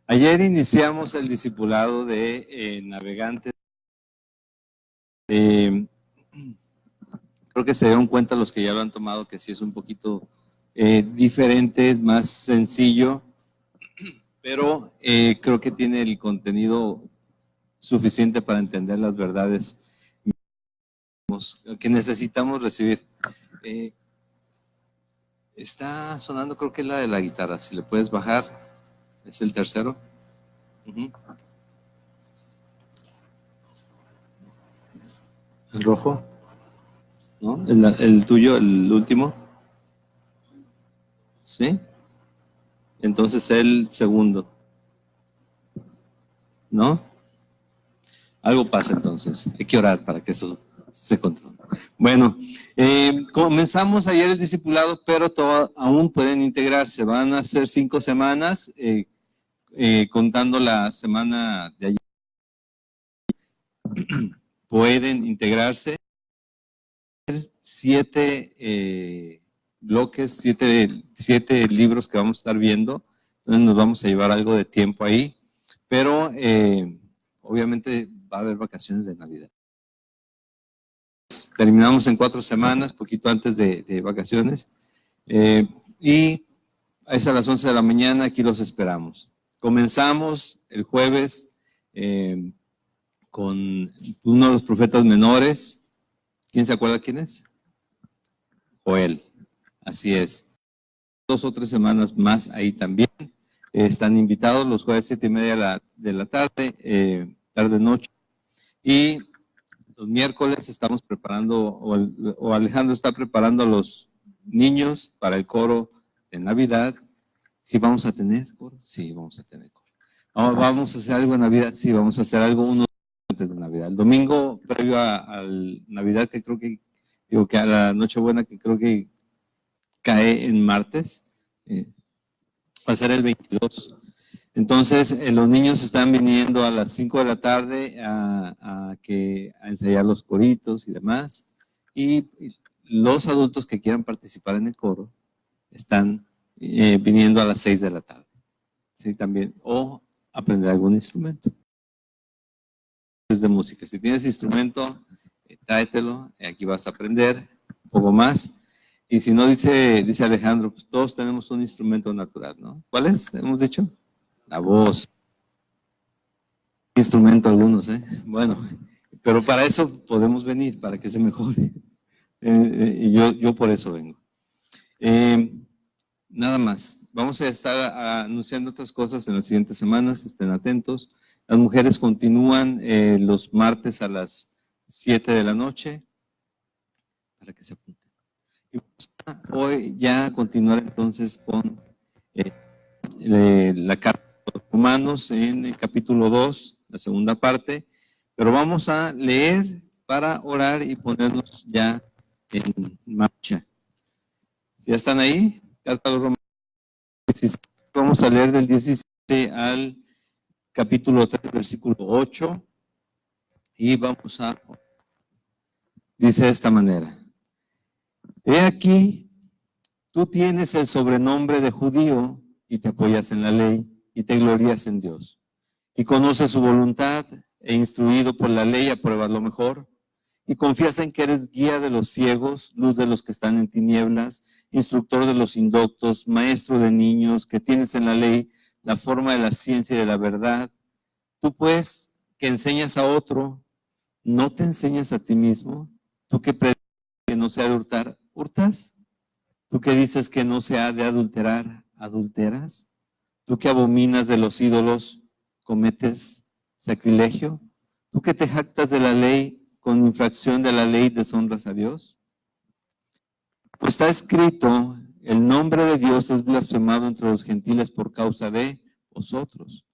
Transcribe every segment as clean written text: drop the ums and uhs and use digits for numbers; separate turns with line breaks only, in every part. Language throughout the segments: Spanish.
Ayer iniciamos el discipulado de navegantes. Creo que se dieron cuenta los que ya lo han tomado que sí es un poquito diferente, es más sencillo, pero creo que tiene el contenido suficiente para entender las verdades que necesitamos recibir. Está sonando, creo que es la de la guitarra, si le puedes bajar, es el tercero. El rojo, ¿no? El tuyo, el último. ¿Sí? Entonces el segundo. ¿No? Algo pasa entonces. Hay que orar para que eso se controle. Bueno, comenzamos ayer el discipulado, pero aún pueden integrarse. Van a ser 5 semanas, contando la semana de ayer. Pueden integrarse. 7 bloques, 7 libros que vamos a estar viendo. Entonces nos vamos a llevar algo de tiempo ahí, pero obviamente va a haber vacaciones de Navidad. Terminamos en 4 semanas, poquito antes de vacaciones, y es a las 11 de la mañana, aquí los esperamos. Comenzamos el jueves con uno de los profetas menores. ¿Quién se acuerda quién es? Joel, así es. 2 o 3 semanas más ahí también. Están invitados los jueves 7:30 de la tarde, tarde-noche. Y los miércoles estamos preparando, o Alejandro está preparando a los niños para el coro de Navidad. ¿Sí vamos a tener coro? Sí, vamos a tener coro. ¿Vamos a hacer algo en Navidad? Sí, vamos a hacer algo unos antes de Navidad. El domingo previo a Navidad, que creo que, que a la Nochebuena, que creo que cae en martes, va a ser el 22. Entonces, los niños están viniendo a las 5 de la tarde a ensayar los coritos y demás. Y los adultos que quieran participar en el coro están viniendo a las 6 de la tarde. Sí, también. O aprender algún instrumento. Es de música. Si tienes instrumento, tráetelo. Aquí vas a aprender un poco más. Y si no, dice Alejandro, pues todos tenemos un instrumento natural, ¿no? ¿Cuál es? Hemos dicho. La voz. Instrumento algunos, ¿eh? Bueno, pero para eso podemos venir, para que se mejore. Y yo por eso vengo. Nada más. Vamos a estar anunciando otras cosas en las siguientes semanas, estén atentos. Las mujeres continúan los martes a las 7 de la noche, para que se apunten. Y vamos a hoy ya continuar entonces con la carta a los Romanos en el capítulo 2, la segunda parte, pero vamos a leer para orar y ponernos ya en marcha. ¿Ya están ahí? Carta a los Romanos. Vamos a leer del 17 al capítulo 3, versículo 8, y vamos a, dice de esta manera: he aquí, tú tienes el sobrenombre de judío y te apoyas en la ley y te glorías en Dios y conoces su voluntad e instruido por la ley apruebas lo mejor y confías en que eres guía de los ciegos, luz de los que están en tinieblas, instructor de los indoctos, maestro de niños, que tienes en la ley la forma de la ciencia y de la verdad. Tú pues, que enseñas a otro, ¿no te enseñas a ti mismo? Tú que predices que no se ha de hurtar, ¿hurtas? Tú que dices que no se ha de adulterar, ¿adulteras? Tú que abominas de los ídolos, ¿cometes sacrilegio? Tú que te jactas de la ley, con infracción de la ley deshonras a Dios. Pues está escrito, el nombre de Dios es blasfemado entre los gentiles por causa de vosotros.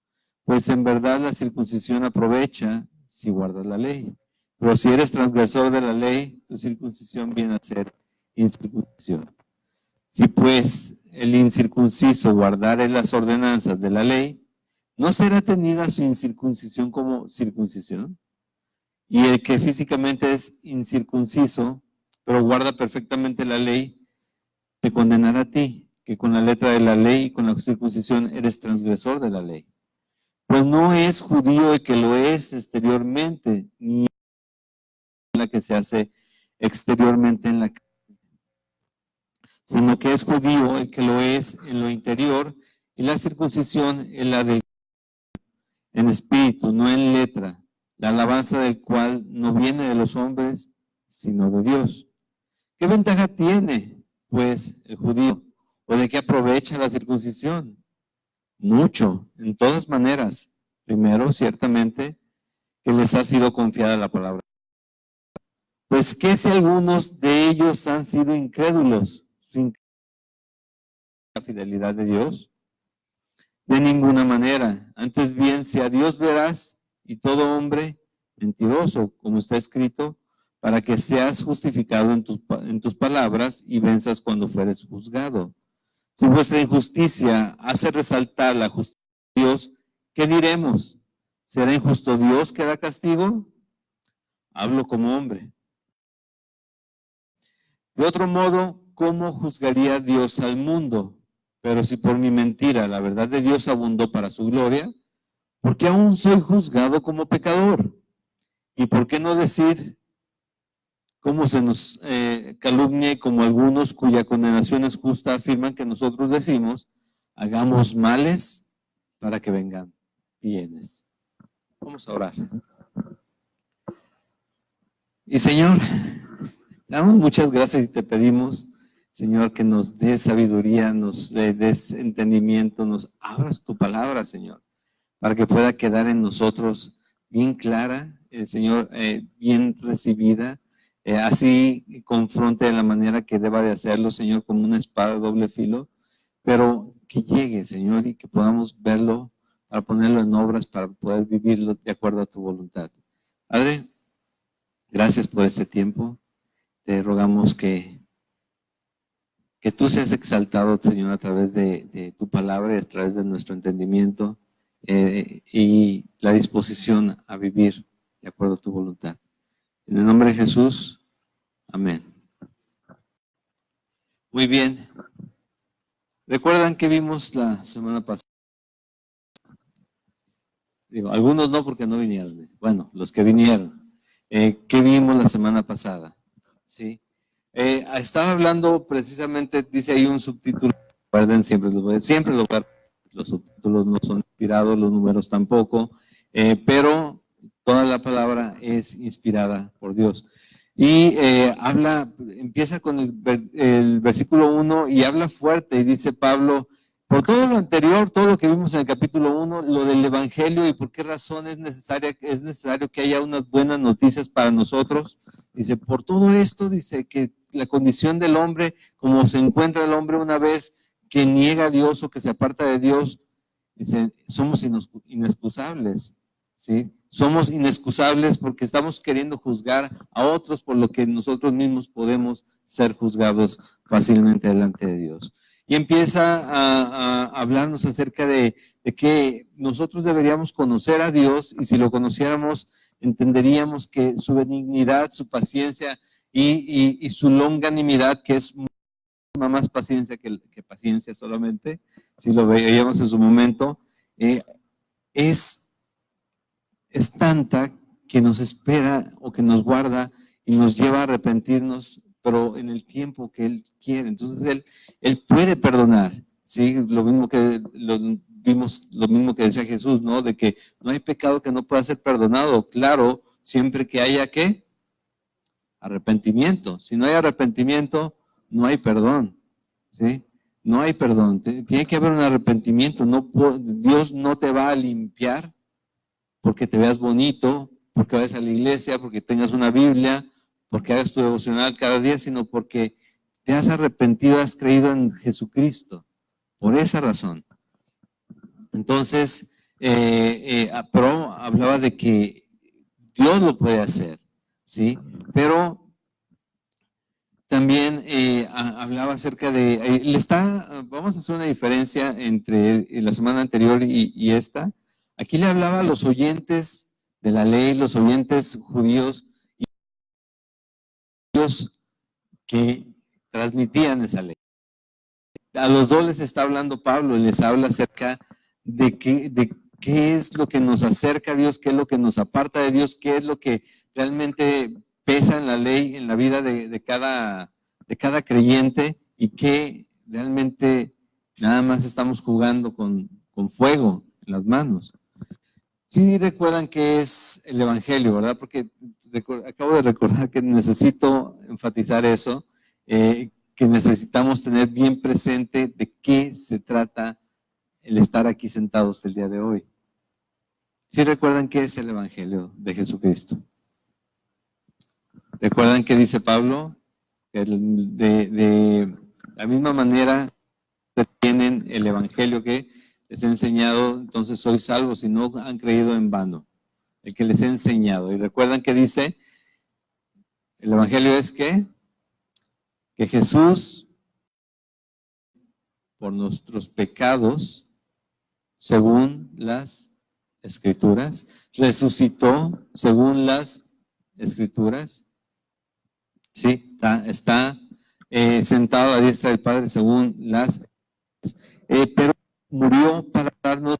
Pues en verdad la circuncisión aprovecha si guardas la ley. Pero si eres transgresor de la ley, tu circuncisión viene a ser incircuncisión. Si pues el incircunciso guardare las ordenanzas de la ley, ¿no será tenida su incircuncisión como circuncisión? Y el que físicamente es incircunciso, pero guarda perfectamente la ley, te condenará a ti, que con la letra de la ley y con la circuncisión eres transgresor de la ley. Pues no es judío el que lo es exteriormente, ni la que se hace exteriormente en la carne, sino que es judío el que lo es en lo interior, y la circuncisión es la del en espíritu, no en letra, la alabanza del cual no viene de los hombres, sino de Dios. ¿Qué ventaja tiene, pues, el judío? ¿O de qué aprovecha la circuncisión? Mucho, en todas maneras. Primero, ciertamente, que les ha sido confiada la palabra. Pues, ¿qué si algunos de ellos han sido incrédulos sin la fidelidad de Dios? De ninguna manera. Antes bien, si a Dios verás y todo hombre mentiroso, como está escrito, para que seas justificado en tus palabras y venzas cuando fueres juzgado. Si vuestra injusticia hace resaltar la justicia de Dios, ¿qué diremos? ¿Será injusto Dios que da castigo? Hablo como hombre. De otro modo, ¿cómo juzgaría Dios al mundo? Pero si por mi mentira la verdad de Dios abundó para su gloria, ¿por qué aún soy juzgado como pecador? ¿Y por qué no decir cómo se nos calumnia y como algunos cuya condenación es justa afirman que nosotros decimos, hagamos males para que vengan bienes? Vamos a orar. Y Señor, damos muchas gracias y te pedimos, Señor, que nos des sabiduría, nos des entendimiento, nos abras tu palabra, Señor, para que pueda quedar en nosotros bien clara, Señor, bien recibida, así confronte de la manera que deba de hacerlo, Señor, como una espada de doble filo, pero que llegue, Señor, y que podamos verlo para ponerlo en obras, para poder vivirlo de acuerdo a tu voluntad. Padre, gracias por este tiempo. Te rogamos que tú seas exaltado, Señor, a través de tu palabra y a través de nuestro entendimiento y la disposición a vivir de acuerdo a tu voluntad. En el nombre de Jesús, amén. Muy bien. ¿Recuerdan que vimos la semana pasada? Digo, algunos no porque no vinieron. Bueno, los que vinieron. ¿Qué vimos la semana pasada? ¿Sí? Estaba hablando precisamente, dice ahí un subtítulo, recuerden, siempre los subtítulos no son inspirados, los números tampoco, pero toda la palabra es inspirada por Dios. Y empieza con el versículo 1 y habla fuerte y dice Pablo, por todo lo anterior, todo lo que vimos en el capítulo 1, lo del Evangelio y por qué razón es necesario que haya unas buenas noticias para nosotros. Dice, por todo esto, dice que la condición del hombre, como se encuentra el hombre una vez que niega a Dios o que se aparta de Dios, dice, somos inexcusables, ¿sí? Somos inexcusables porque estamos queriendo juzgar a otros por lo que nosotros mismos podemos ser juzgados fácilmente delante de Dios. Y empieza a hablarnos acerca de que nosotros deberíamos conocer a Dios y si lo conociéramos entenderíamos que su benignidad, su paciencia y su longanimidad, que es más paciencia que paciencia solamente, si lo veíamos en su momento, es tanta que nos espera o que nos guarda y nos lleva a arrepentirnos, pero en el tiempo que Él quiere. Entonces Él puede perdonar, ¿sí? Lo mismo que vimos, lo mismo que decía Jesús, ¿no? De que no hay pecado que no pueda ser perdonado. Claro, siempre que haya, ¿qué? Arrepentimiento. Si no hay arrepentimiento, no hay perdón, ¿sí? No hay perdón. Tiene que haber un arrepentimiento. Dios no te va a limpiar porque te veas bonito, porque vayas a la iglesia, porque tengas una Biblia, porque hagas tu devocional cada día, sino porque te has arrepentido, has creído en Jesucristo. Por esa razón. Entonces, pero hablaba de que Dios lo puede hacer, ¿sí? Pero también hablaba acerca de, vamos a hacer una diferencia entre la semana anterior y esta. Aquí le hablaba a los oyentes de la ley, los oyentes judíos y los que transmitían esa ley. A los dos les está hablando Pablo y les habla acerca de qué es lo que nos acerca a Dios, qué es lo que nos aparta de Dios, qué es lo que realmente pesa en la ley, en la vida de cada creyente, y qué realmente nada más estamos jugando con fuego en las manos. Sí recuerdan qué es el Evangelio, ¿verdad? Porque acabo de recordar que necesito enfatizar eso, que necesitamos tener bien presente de qué se trata el estar aquí sentados el día de hoy. ¿Sí recuerdan qué es el Evangelio de Jesucristo? ¿Recuerdan qué dice Pablo? De la misma manera que tienen el Evangelio que les he enseñado, entonces sois salvos si no han creído en vano. El que les he enseñado. Y recuerdan que dice, el Evangelio es que Jesús, por nuestros pecados, según las Escrituras, resucitó según las Escrituras. Sí, está sentado a diestra del Padre según las pero murió para darnos,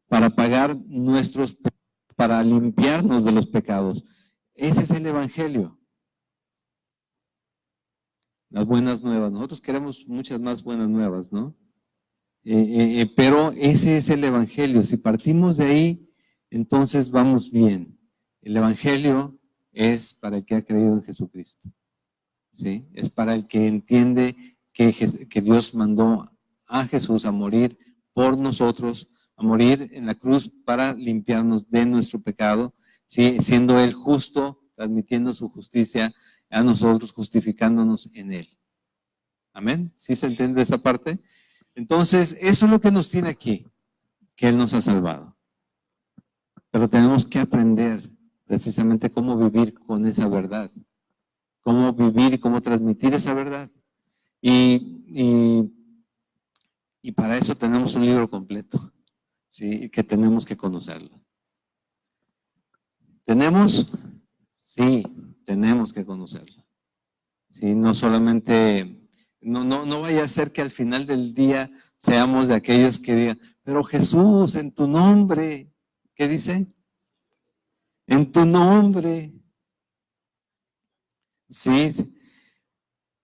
para pagar nuestros pecados, para limpiarnos de los pecados. Ese es el Evangelio. Las buenas nuevas. Nosotros queremos muchas más buenas nuevas, ¿no? Pero ese es el Evangelio. Si partimos de ahí, entonces vamos bien. El Evangelio es para el que ha creído en Jesucristo. ¿Sí? Es para el que entiende que Dios mandó a Jesús a morir por nosotros, a morir en la cruz para limpiarnos de nuestro pecado, ¿sí? Siendo Él justo, transmitiendo su justicia a nosotros, justificándonos en Él. ¿Amén? ¿Sí se entiende esa parte? Entonces, eso es lo que nos tiene aquí, que Él nos ha salvado. Pero tenemos que aprender precisamente cómo vivir con esa verdad, cómo vivir y cómo transmitir esa verdad. Y para eso tenemos un libro completo, ¿sí? Que tenemos que conocerlo. ¿Tenemos? Sí, tenemos que conocerlo. ¿Sí? No solamente, no vaya a ser que al final del día seamos de aquellos que digan, pero Jesús, en tu nombre, ¿qué dice? En tu nombre. Sí,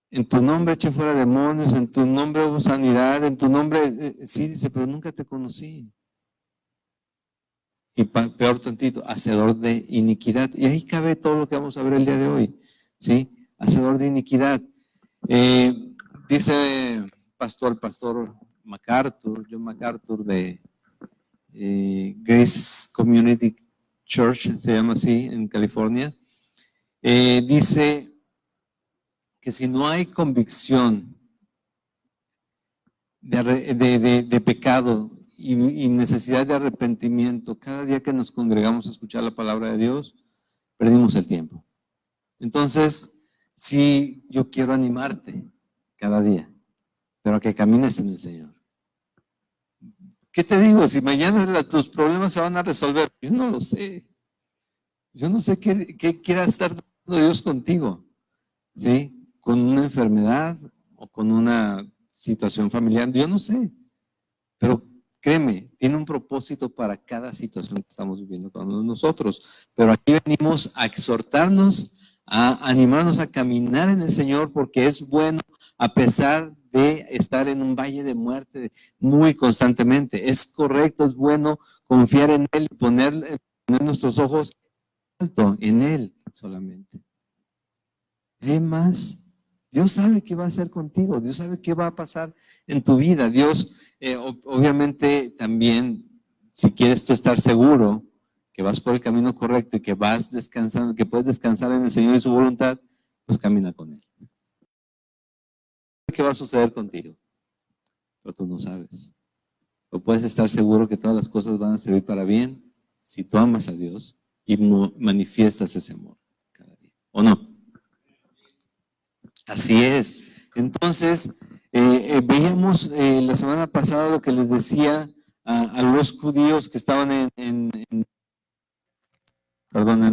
en tu nombre eché fuera demonios, en tu nombre hubo sanidad, en tu nombre, sí, dice, pero nunca te conocí. Y peor tantito, hacedor de iniquidad. Y ahí cabe todo lo que vamos a ver el día de hoy, ¿sí? Hacedor de iniquidad. Dice pastor MacArthur, John MacArthur de Grace Community Church, se llama así, en California, dice que si no hay convicción de pecado y necesidad de arrepentimiento, cada día que nos congregamos a escuchar la palabra de Dios, perdimos el tiempo. Entonces, sí, yo quiero animarte cada día, pero que camines en el Señor. ¿Qué te digo? Si mañana tus problemas se van a resolver, yo no lo sé. Yo no sé qué quiera estar dando Dios contigo, ¿sí? Con una enfermedad o con una situación familiar, yo no sé. Pero créeme, tiene un propósito para cada situación que estamos viviendo con nosotros. Pero aquí venimos a exhortarnos, a animarnos a caminar en el Señor, porque es bueno a pesar de estar en un valle de muerte muy constantemente. Es correcto, es bueno confiar en Él y poner nuestros ojos alto en Él solamente. Además, Dios sabe qué va a hacer contigo, Dios sabe qué va a pasar en tu vida. Dios, obviamente, también, si quieres tú estar seguro que vas por el camino correcto y que vas descansando, que puedes descansar en el Señor y su voluntad, pues camina con Él. ¿Qué va a suceder contigo? Pero tú no sabes. O puedes estar seguro que todas las cosas van a servir para bien si tú amas a Dios y manifiestas ese amor cada día. ¿O no? Así es. Entonces, veíamos la semana pasada lo que les decía a los judíos que estaban en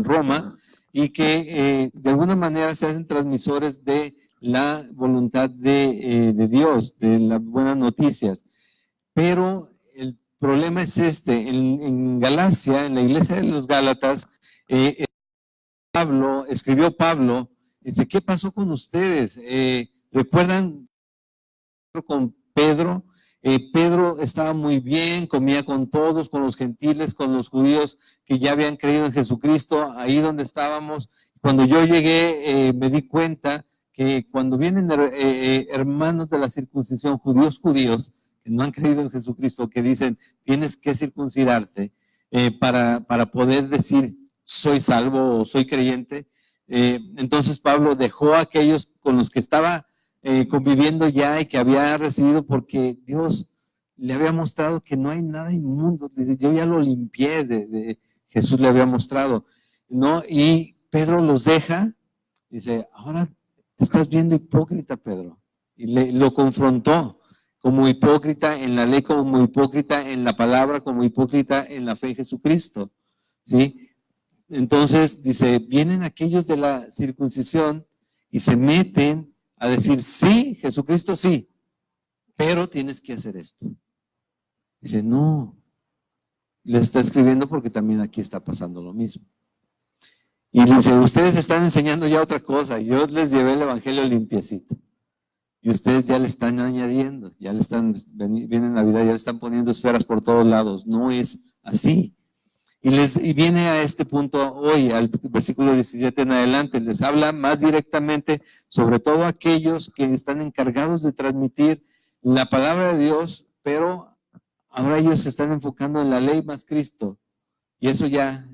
Roma y que de alguna manera se hacen transmisores de la voluntad de Dios, de las buenas noticias. Pero el problema es en Galacia, en la iglesia de los Gálatas, escribió Pablo, dice, ¿qué pasó con ustedes? ¿Recuerdan con Pedro? Pedro estaba muy bien, comía con todos, con los gentiles, con los judíos que ya habían creído en Jesucristo, ahí donde estábamos. Cuando yo llegué, me di cuenta que cuando vienen hermanos de la circuncisión, judíos, que no han creído en Jesucristo, que dicen, tienes que circuncidarte para poder decir, soy salvo o soy creyente. Entonces Pablo dejó a aquellos con los que estaba conviviendo ya y que había recibido, porque Dios le había mostrado que no hay nada inmundo. Dice, yo ya lo limpié, Jesús le había mostrado, ¿no? Y Pedro los deja, dice, ahora te estás viendo hipócrita, Pedro. Y lo confrontó como hipócrita en la ley, como hipócrita en la palabra, como hipócrita en la fe en Jesucristo, ¿sí? Entonces, dice, vienen aquellos de la circuncisión y se meten a decir, sí, Jesucristo sí, pero tienes que hacer esto. Dice, no, le está escribiendo porque también aquí está pasando lo mismo. Y dice, ustedes están enseñando ya otra cosa, yo les llevé el evangelio limpiecito. Y ustedes ya le están añadiendo, ya le están, viene Navidad, ya le están poniendo esferas por todos lados. No es así. Y viene a este punto hoy, al versículo 17 en adelante, les habla más directamente, sobre todo aquellos que están encargados de transmitir la palabra de Dios, pero ahora ellos se están enfocando en la ley más Cristo. Y eso ya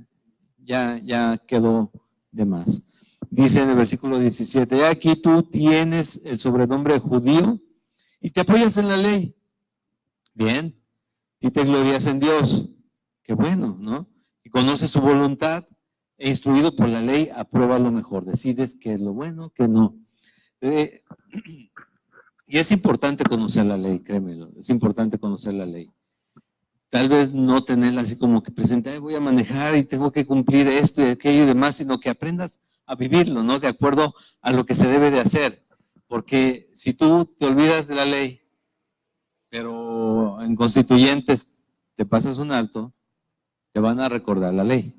quedó de más. Dice en el versículo 17, aquí tú tienes el sobrenombre judío y te apoyas en la ley. Bien. Y te glorias en Dios. Qué bueno, ¿no? Y conoces su voluntad e instruido por la ley, aprueba lo mejor. Decides qué es lo bueno, qué no. Y es importante conocer la ley, créemelo. Es importante conocer la ley. Tal vez no tenerla así como que presente, voy a manejar y tengo que cumplir esto y aquello y demás, sino que aprendas a vivirlo, ¿no? De acuerdo a lo que se debe de hacer. Porque si tú te olvidas de la ley, pero en constituyentes te pasas un alto, te van a recordar la ley.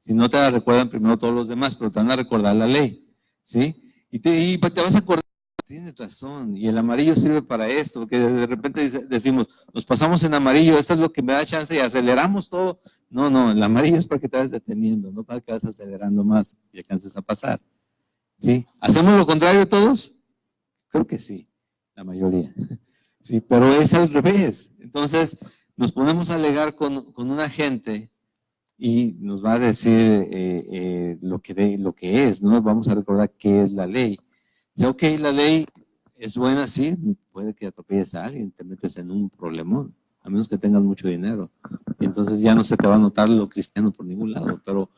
Si no te la recuerdan primero todos los demás, pero te van a recordar la ley, ¿sí? Y te vas a acordar, tienes razón, y el amarillo sirve para esto, porque de repente decimos, nos pasamos en amarillo, esto es lo que me da chance y aceleramos todo. No, el amarillo es para que te vayas deteniendo, no para que vayas acelerando más y alcances a pasar, ¿sí? ¿Hacemos lo contrario todos? Creo que sí, la mayoría, sí, pero es al revés. Entonces, nos ponemos a alegar con una gente y nos va a decir lo que es, ¿no? Vamos a recordar qué es la ley. Dice, ok, la ley es buena, sí, puede que atropelles a alguien, te metes en un problemón, a menos que tengas mucho dinero. Y entonces ya no se te va a notar lo cristiano por ningún lado, pero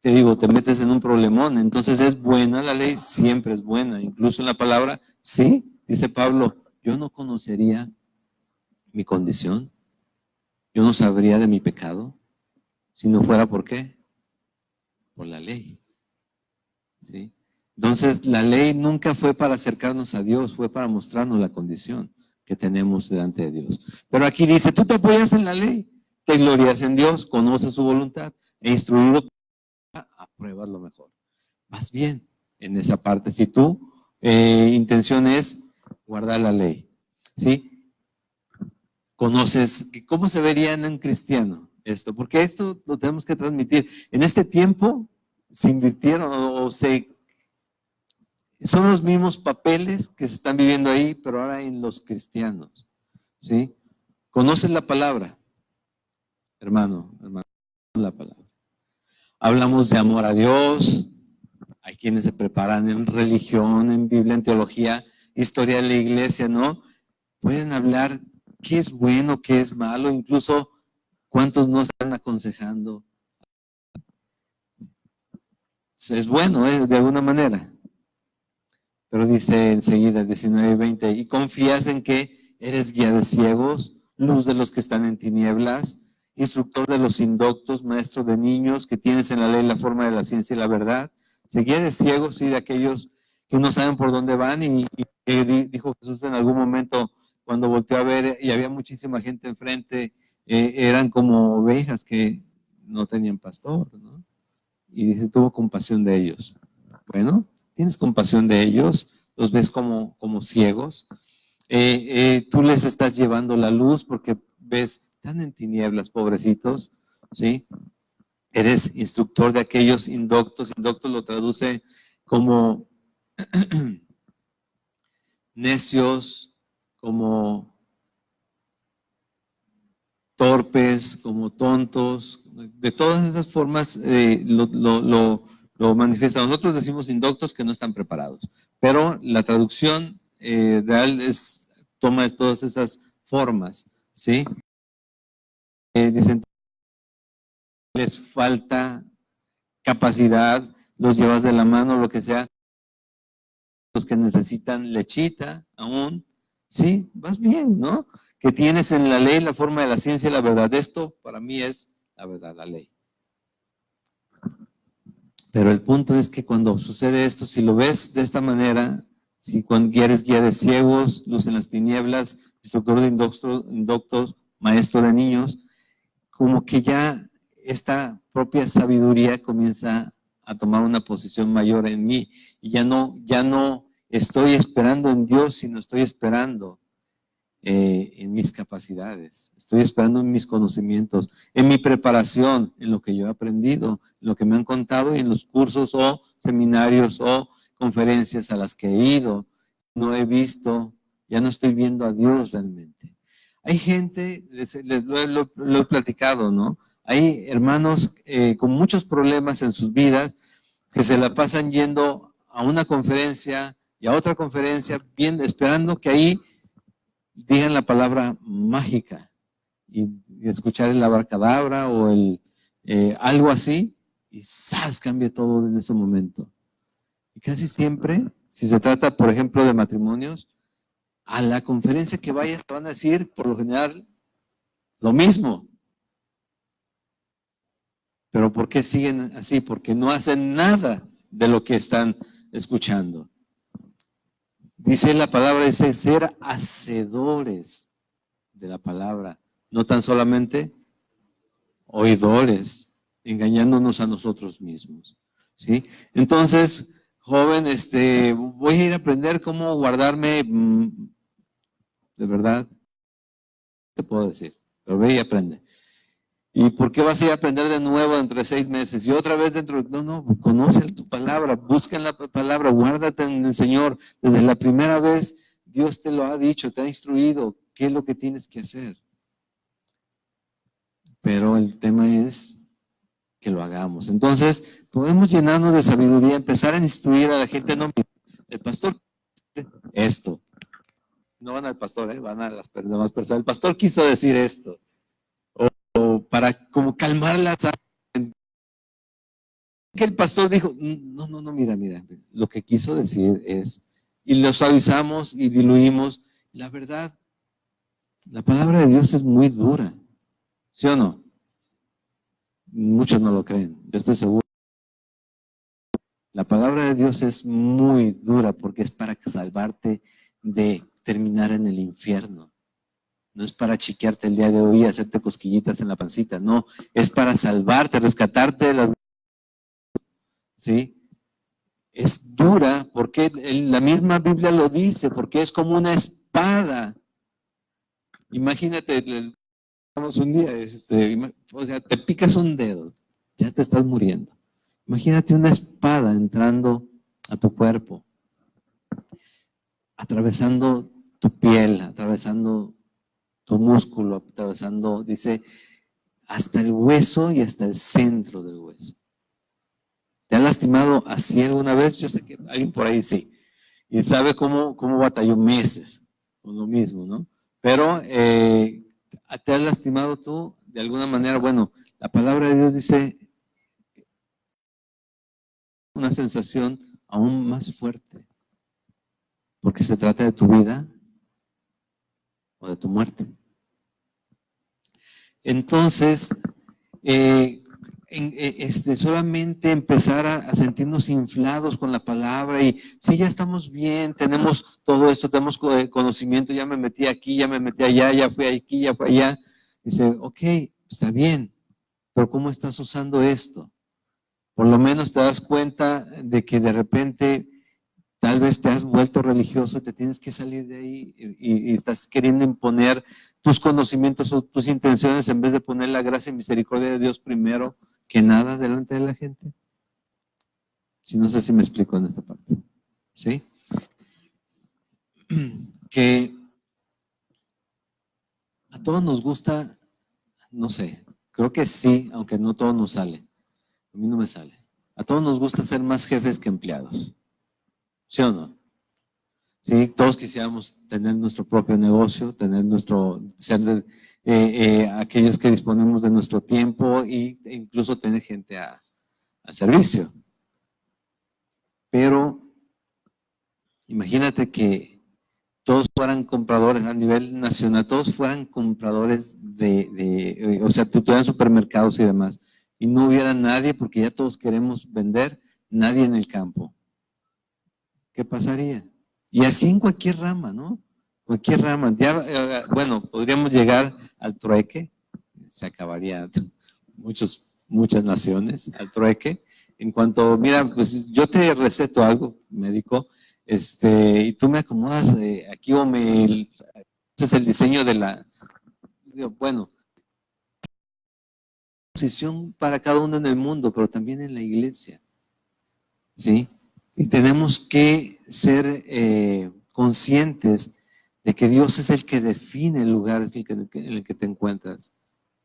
te digo, te metes en un problemón. Entonces, ¿es buena la ley? Siempre es buena. Incluso en la palabra, sí, dice Pablo, yo no conocería mi condición, yo no sabría de mi pecado, si no fuera ¿por qué? Por la ley. ¿Sí? Entonces, la ley nunca fue para acercarnos a Dios, fue para mostrarnos la condición que tenemos delante de Dios. Pero aquí dice, tú te apoyas en la ley, te glorias en Dios, conoces su voluntad e instruido, apruebas lo mejor. Vas bien en esa parte. Si tu intención es guardar la ley, ¿sí? Conoces, ¿cómo se vería en un cristiano esto? Porque esto lo tenemos que transmitir. En este tiempo se invirtieron son los mismos papeles que se están viviendo ahí, pero ahora en los cristianos, ¿sí? ¿Conoces la palabra? Hermano, la palabra. Hablamos de amor a Dios, hay quienes se preparan en religión, en Biblia, en teología, historia de la iglesia, ¿no? Pueden hablar qué es bueno, qué es malo, incluso cuántos no están aconsejando. Es bueno, de alguna manera. Pero dice enseguida, 19:20, y confías en que eres guía de ciegos, luz de los que están en tinieblas, instructor de los indoctos, maestro de niños, que tienes en la ley la forma de la ciencia y la verdad. Guía de ciegos y de aquellos que no saben por dónde van y dijo Jesús en algún momento cuando volteó a ver y había muchísima gente enfrente, eran como ovejas que no tenían pastor, ¿no? Y dice, tuvo compasión de ellos. Bueno, tienes compasión de ellos, los ves como ciegos, tú les estás llevando la luz porque ves, están en tinieblas, pobrecitos, ¿sí? Eres instructor de aquellos indoctos. Indoctos lo traduce como necios, como torpes, como tontos, de todas esas formas lo manifiesta. Nosotros decimos indoctos que no están preparados, pero la traducción real toma todas esas formas, ¿sí? Dicen, les falta capacidad, los llevas de la mano, lo que sea, los que necesitan lechita aún, sí, vas bien, ¿no? Que tienes en la ley la forma de la ciencia y la verdad. Esto para mí es la verdad, la ley. Pero el punto es que cuando sucede esto, si lo ves de esta manera, si cuando eres guía de ciegos, luz en las tinieblas, instructor de indoctos, maestro de niños, como que ya esta propia sabiduría comienza a tomar una posición mayor en mí y ya no estoy esperando en Dios, sino estoy esperando en mis capacidades, estoy esperando en mis conocimientos, en mi preparación, en lo que yo he aprendido, en lo que me han contado y en los cursos o seminarios o conferencias a las que he ido. No he visto, ya no estoy viendo a Dios realmente. Hay gente, lo he platicado, ¿no? Hay hermanos con muchos problemas en sus vidas que se la pasan yendo a una conferencia y a otra conferencia, esperando que ahí digan la palabra mágica y escuchar el abracadabra o algo así y ¡zas! Cambia todo en ese momento. Y casi siempre, si se trata, por ejemplo, de matrimonios, a la conferencia que vayas te van a decir, por lo general, lo mismo. Pero ¿por qué siguen así? Porque no hacen nada de lo que están escuchando. Dice la palabra, dice ser hacedores de la palabra, no tan solamente oidores, engañándonos a nosotros mismos, ¿sí? Entonces, joven, voy a ir a aprender cómo guardarme, de verdad, te puedo decir, pero ve y aprende. ¿Y por qué vas a ir a aprender de nuevo dentro de 6 meses? Y otra vez dentro de... No, conoce tu palabra, busca en la palabra, guárdate en el Señor. Desde la primera vez Dios te lo ha dicho, te ha instruido qué es lo que tienes que hacer. Pero el tema es que lo hagamos. Entonces, podemos llenarnos de sabiduría, empezar a instruir a la gente. No, el pastor, esto. No van al pastor, van a las demás personas. El pastor quiso decir esto. O para como calmar las que el pastor dijo, no, mira, lo que quiso decir es, y lo suavizamos y diluimos, la verdad, la palabra de Dios es muy dura, ¿sí o no? Muchos no lo creen, yo estoy seguro. La palabra de Dios es muy dura porque es para salvarte de terminar en el infierno. No es para chiquearte el día de hoy y hacerte cosquillitas en la pancita, no, es para salvarte, rescatarte de las... ¿Sí? Es dura porque la misma Biblia lo dice, porque es como una espada. Imagínate, vamos un día, o sea, te picas un dedo, ya te estás muriendo. Imagínate una espada entrando a tu cuerpo, atravesando tu piel, atravesando tu músculo, atravesando, dice, hasta el hueso y hasta el centro del hueso. ¿Te han lastimado así alguna vez? Yo sé que alguien por ahí sí. Y sabe cómo batalló meses con lo mismo, ¿no? Pero, ¿te has lastimado tú de alguna manera? Bueno, la palabra de Dios dice una sensación aún más fuerte, porque se trata de tu vida o de tu muerte. Entonces, solamente empezar a sentirnos inflados con la palabra y sí, ya estamos bien, tenemos todo esto, tenemos conocimiento, ya me metí aquí, ya me metí allá, ya fui aquí, ya fui allá. Dice, ok, está bien, pero ¿cómo estás usando esto? Por lo menos te das cuenta de que de repente tal vez te has vuelto religioso y te tienes que salir de ahí y estás queriendo imponer tus conocimientos o tus intenciones en vez de poner la gracia y misericordia de Dios primero que nada delante de la gente. Si no sé si me explico en esta parte. ¿Sí? Que a todos nos gusta, no sé, creo que sí, aunque no todo nos sale. A mí no me sale. A todos nos gusta ser más jefes que empleados. ¿Sí o no? Sí, todos quisiéramos tener nuestro propio negocio, ser aquellos que disponemos de nuestro tiempo e incluso tener gente a servicio. Pero imagínate que todos fueran compradores a nivel nacional, todos fueran compradores o sea, tuvieran supermercados y demás, y no hubiera nadie, porque ya todos queremos vender, nadie en el campo. ¿Qué pasaría? Y así en cualquier rama, ¿no? Cualquier rama. Ya, bueno, podríamos llegar al trueque, se acabaría muchas naciones al trueque. En cuanto, mira, pues yo te receto algo, médico, y tú me acomodas aquí o ese es el diseño de bueno, posición para cada uno en el mundo, pero también en la iglesia, ¿sí? Y tenemos que ser conscientes de que Dios es el que define el lugar en el que te encuentras,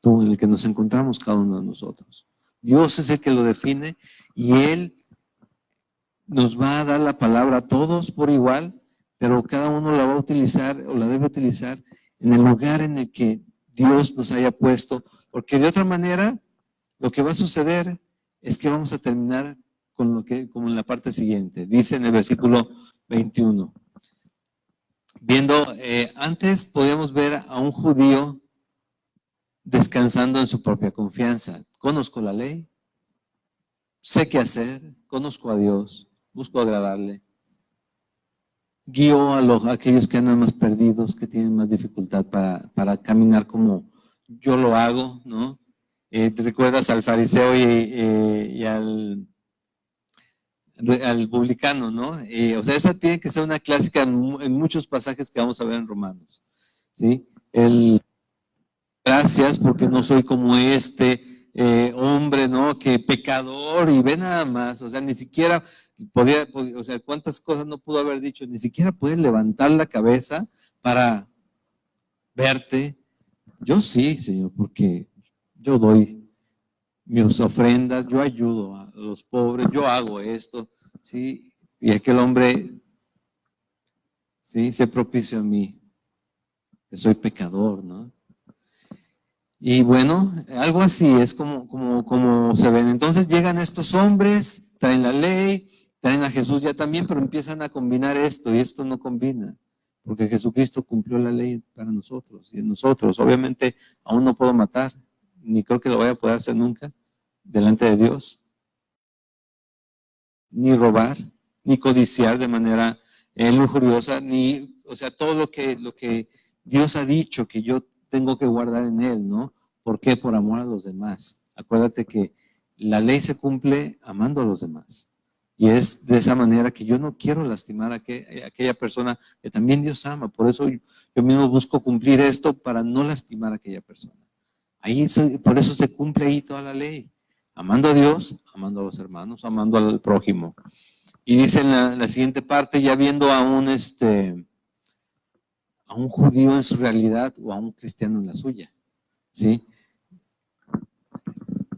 tú, en el que nos encontramos cada uno de nosotros. Dios es el que lo define y Él nos va a dar la palabra a todos por igual, pero cada uno la va a utilizar o la debe utilizar en el lugar en el que Dios nos haya puesto, porque de otra manera lo que va a suceder es que vamos a terminar como en la parte siguiente. Dice en el versículo 21. Antes podíamos ver a un judío descansando en su propia confianza. Conozco la ley, sé qué hacer, conozco a Dios, busco agradarle. Guío a aquellos que andan más perdidos, que tienen más dificultad para caminar como yo lo hago, ¿no? ¿Te recuerdas al fariseo y al publicano, ¿no? O sea, esa tiene que ser una clásica en muchos pasajes que vamos a ver en Romanos, ¿sí? Gracias porque no soy como hombre, ¿no? Que pecador y ve nada más, o sea, ni siquiera o sea, cuántas cosas no pudo haber dicho, ni siquiera puede levantar la cabeza para verte. Yo sí, Señor, porque yo doy mis ofrendas, yo ayudo a los pobres, yo hago esto, ¿sí? Y aquel hombre, ¿sí? Se propicio a mí, que soy pecador, ¿no? Y bueno, algo así es como se ven. Entonces llegan estos hombres, traen la ley, traen a Jesús ya también, pero empiezan a combinar esto y esto no combina, porque Jesucristo cumplió la ley para nosotros y en nosotros. Obviamente aún no puedo matar, ni creo que lo vaya a poder hacer nunca delante de Dios, ni robar, ni codiciar de manera lujuriosa, o sea, todo lo que Dios ha dicho que yo tengo que guardar en Él, ¿no? ¿Por qué? Por amor a los demás. Acuérdate que la ley se cumple amando a los demás. Y es de esa manera que yo no quiero lastimar a aquella persona que también Dios ama. Por eso yo mismo busco cumplir esto para no lastimar a aquella persona. Por eso se cumple ahí toda la ley. Amando a Dios, amando a los hermanos, amando al prójimo. Y dice en la siguiente parte, ya viendo a un judío en su realidad o a un cristiano en la suya, ¿sí?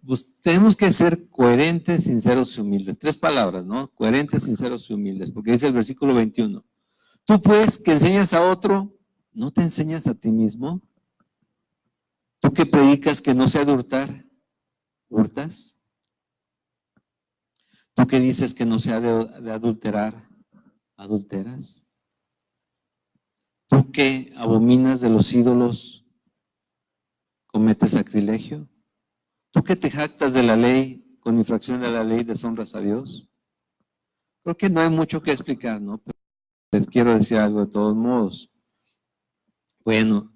Pues tenemos que ser coherentes, sinceros y humildes. 3 palabras, ¿no? Coherentes, sinceros y humildes, porque dice el versículo 21. Tú pues que enseñas a otro, ¿no te enseñas a ti mismo? Tú que predicas que no se ha de hurtar, ¿hurtas? Tú que dices que no se ha de adulterar, ¿adulteras? Tú que abominas de los ídolos, ¿cometes sacrilegio? ¿Tú que te jactas de la ley, con infracción de la ley, deshonras a Dios? Creo que no hay mucho que explicar, ¿no? Pero les quiero decir algo de todos modos. Bueno,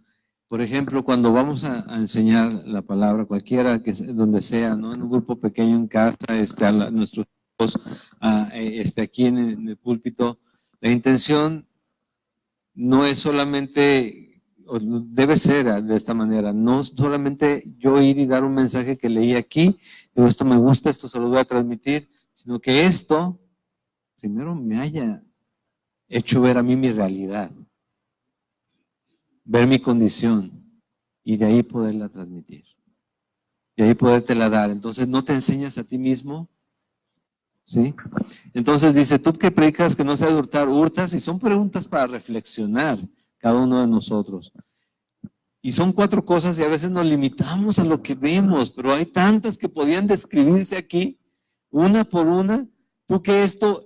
por ejemplo, cuando vamos a enseñar la palabra, cualquiera que donde sea, ¿no? En un grupo pequeño en casa, a nuestros hijos, aquí en el púlpito, la intención no es solamente, o debe ser de esta manera, no solamente yo ir y dar un mensaje que leí aquí, digo, esto me gusta, esto se lo voy a transmitir, sino que esto primero me haya hecho ver a mí mi realidad, ver mi condición y de ahí poderla transmitir, de ahí podértela dar. Entonces no te enseñas a ti mismo, ¿sí? Entonces dice, tú que predicas que no se ha de hurtar, hurtas, y son preguntas para reflexionar cada uno de nosotros. Y son 4 cosas y a veces nos limitamos a lo que vemos, pero hay tantas que podían describirse aquí, una por una. Tú que esto,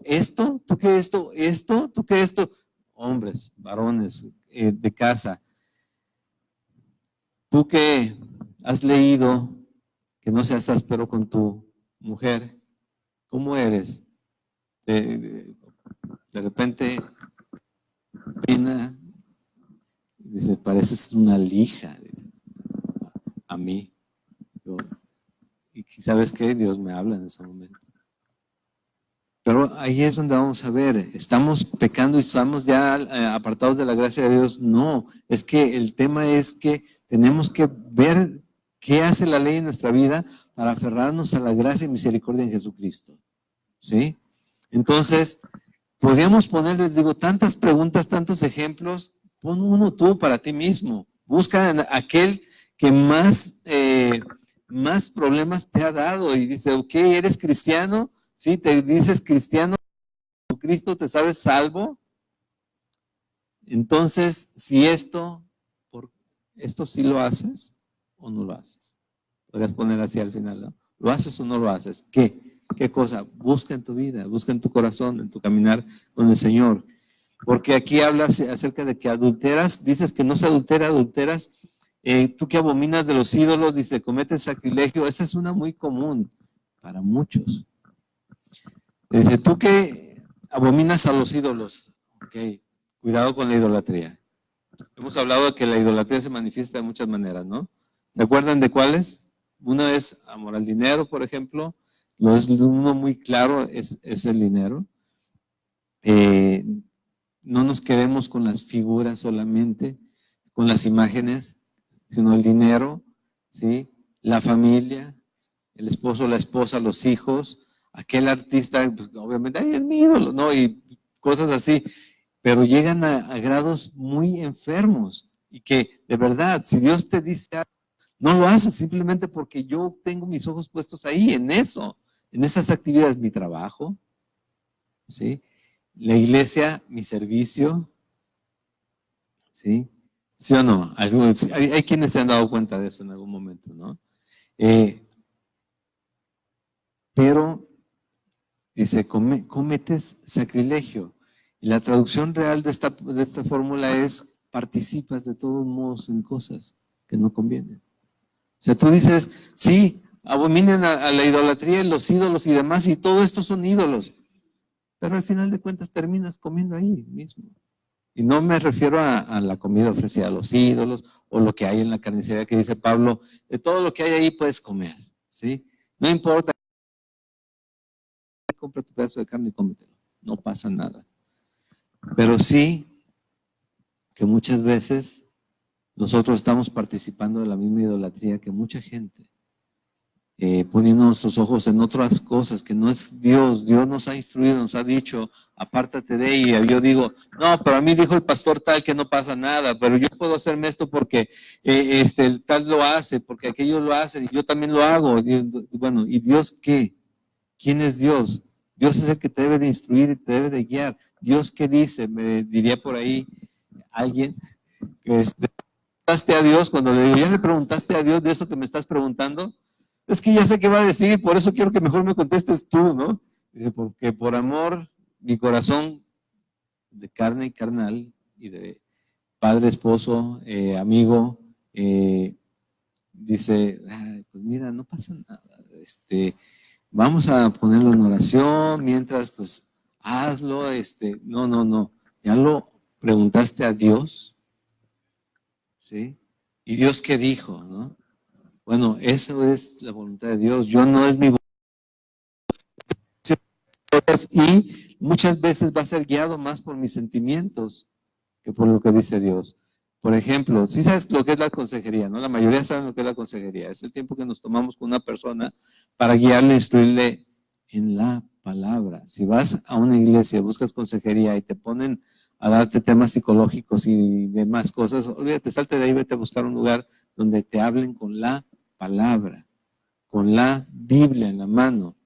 tú que esto, tú que esto. Hombres, varones de casa. Tú que has leído que no seas áspero con tu mujer, ¿cómo eres? De repente, Pina, dice, pareces una lija, dice, a mí. Y ¿sabes qué? Dios me habla en ese momento. Pero ahí es donde vamos a ver, ¿estamos pecando y estamos ya apartados de la gracia de Dios? No, es que el tema es que tenemos que ver qué hace la ley en nuestra vida para aferrarnos a la gracia y misericordia en Jesucristo. ¿Sí? Entonces, podríamos poner, les digo, tantas preguntas, tantos ejemplos. Pon uno tú para ti mismo. Busca aquel que más problemas te ha dado y dice, ok, ¿eres cristiano? ¿Sí? ¿Te dices cristiano? ¿Cristo te sabes salvo? Entonces, si esto sí lo haces o no lo haces. Podrías poner así al final, ¿no? ¿Lo haces o no lo haces? ¿Qué? ¿Qué cosa? Busca en tu vida, busca en tu corazón, en tu caminar con el Señor. Porque aquí hablas acerca de que adulteras, dices que no se adultera, adulteras. Tú que abominas de los ídolos, dice, cometes sacrilegio. Esa es una muy común para muchos. Dice, tú que abominas a los ídolos. Ok, cuidado con la idolatría. Hemos hablado de que la idolatría se manifiesta de muchas maneras, ¿no? ¿Se acuerdan de cuáles? Una es amor al dinero, por ejemplo. No es uno muy claro, es el dinero. No nos quedemos con las figuras solamente, con las imágenes, sino el dinero, ¿sí? La familia, el esposo, la esposa, los hijos, aquel artista, pues, obviamente, ¡ay, es mi ídolo! ¿No? Y cosas así, pero llegan a grados muy enfermos y que, de verdad, si Dios te dice algo, no lo haces simplemente porque yo tengo mis ojos puestos ahí, en eso, en esas actividades, mi trabajo, ¿sí? La iglesia, mi servicio, ¿sí? ¿Sí o no? Hay quienes se han dado cuenta de eso en algún momento, ¿no? Pero, dice, cometes sacrilegio. Y la traducción real de esta fórmula es, participas de todos modos en cosas que no convienen. O sea, tú dices, sí, abominen a la idolatría, los ídolos y demás, y todo esto son ídolos. Pero al final de cuentas terminas comiendo ahí mismo. Y no me refiero a la comida ofrecida a los ídolos o lo que hay en la carnicería que dice Pablo, de todo lo que hay ahí puedes comer, ¿sí? No importa, compra tu pedazo de carne y cómetelo, no pasa nada. Pero sí que muchas veces nosotros estamos participando de la misma idolatría que mucha gente. Poniendo nuestros ojos en otras cosas que no es Dios. Dios nos ha instruido, nos ha dicho, apártate de ella. Yo digo, no, pero a mí dijo el pastor tal que no pasa nada, pero yo puedo hacerme esto porque el tal lo hace, porque aquello lo hace y yo también lo hago. Bueno, ¿y Dios qué? ¿Quién es Dios? Dios es el que te debe de instruir y te debe de guiar. ¿Dios qué dice? Me diría por ahí alguien que preguntaste a Dios, cuando le digo, ¿ya le preguntaste a Dios de eso que me estás preguntando? Es que ya sé qué va a decir, por eso quiero que mejor me contestes tú, ¿no? Dice, porque por amor, mi corazón de carne y carnal, y de padre, esposo, amigo, dice, pues mira, no pasa nada, vamos a ponerlo en oración, mientras pues hazlo, no, ya lo preguntaste a Dios, ¿sí? ¿Y Dios qué dijo, no? Bueno, eso es la voluntad de Dios, yo no es mi voluntad, y muchas veces va a ser guiado más por mis sentimientos que por lo que dice Dios. Por ejemplo, si sabes lo que es la consejería, ¿no? La mayoría saben lo que es la consejería. Es el tiempo que nos tomamos con una persona para guiarle, instruirle en la palabra. Si vas a una iglesia, buscas consejería y te ponen a darte temas psicológicos y demás cosas, olvídate, salte de ahí, vete a buscar un lugar donde te hablen con la palabra, con la Biblia en la mano,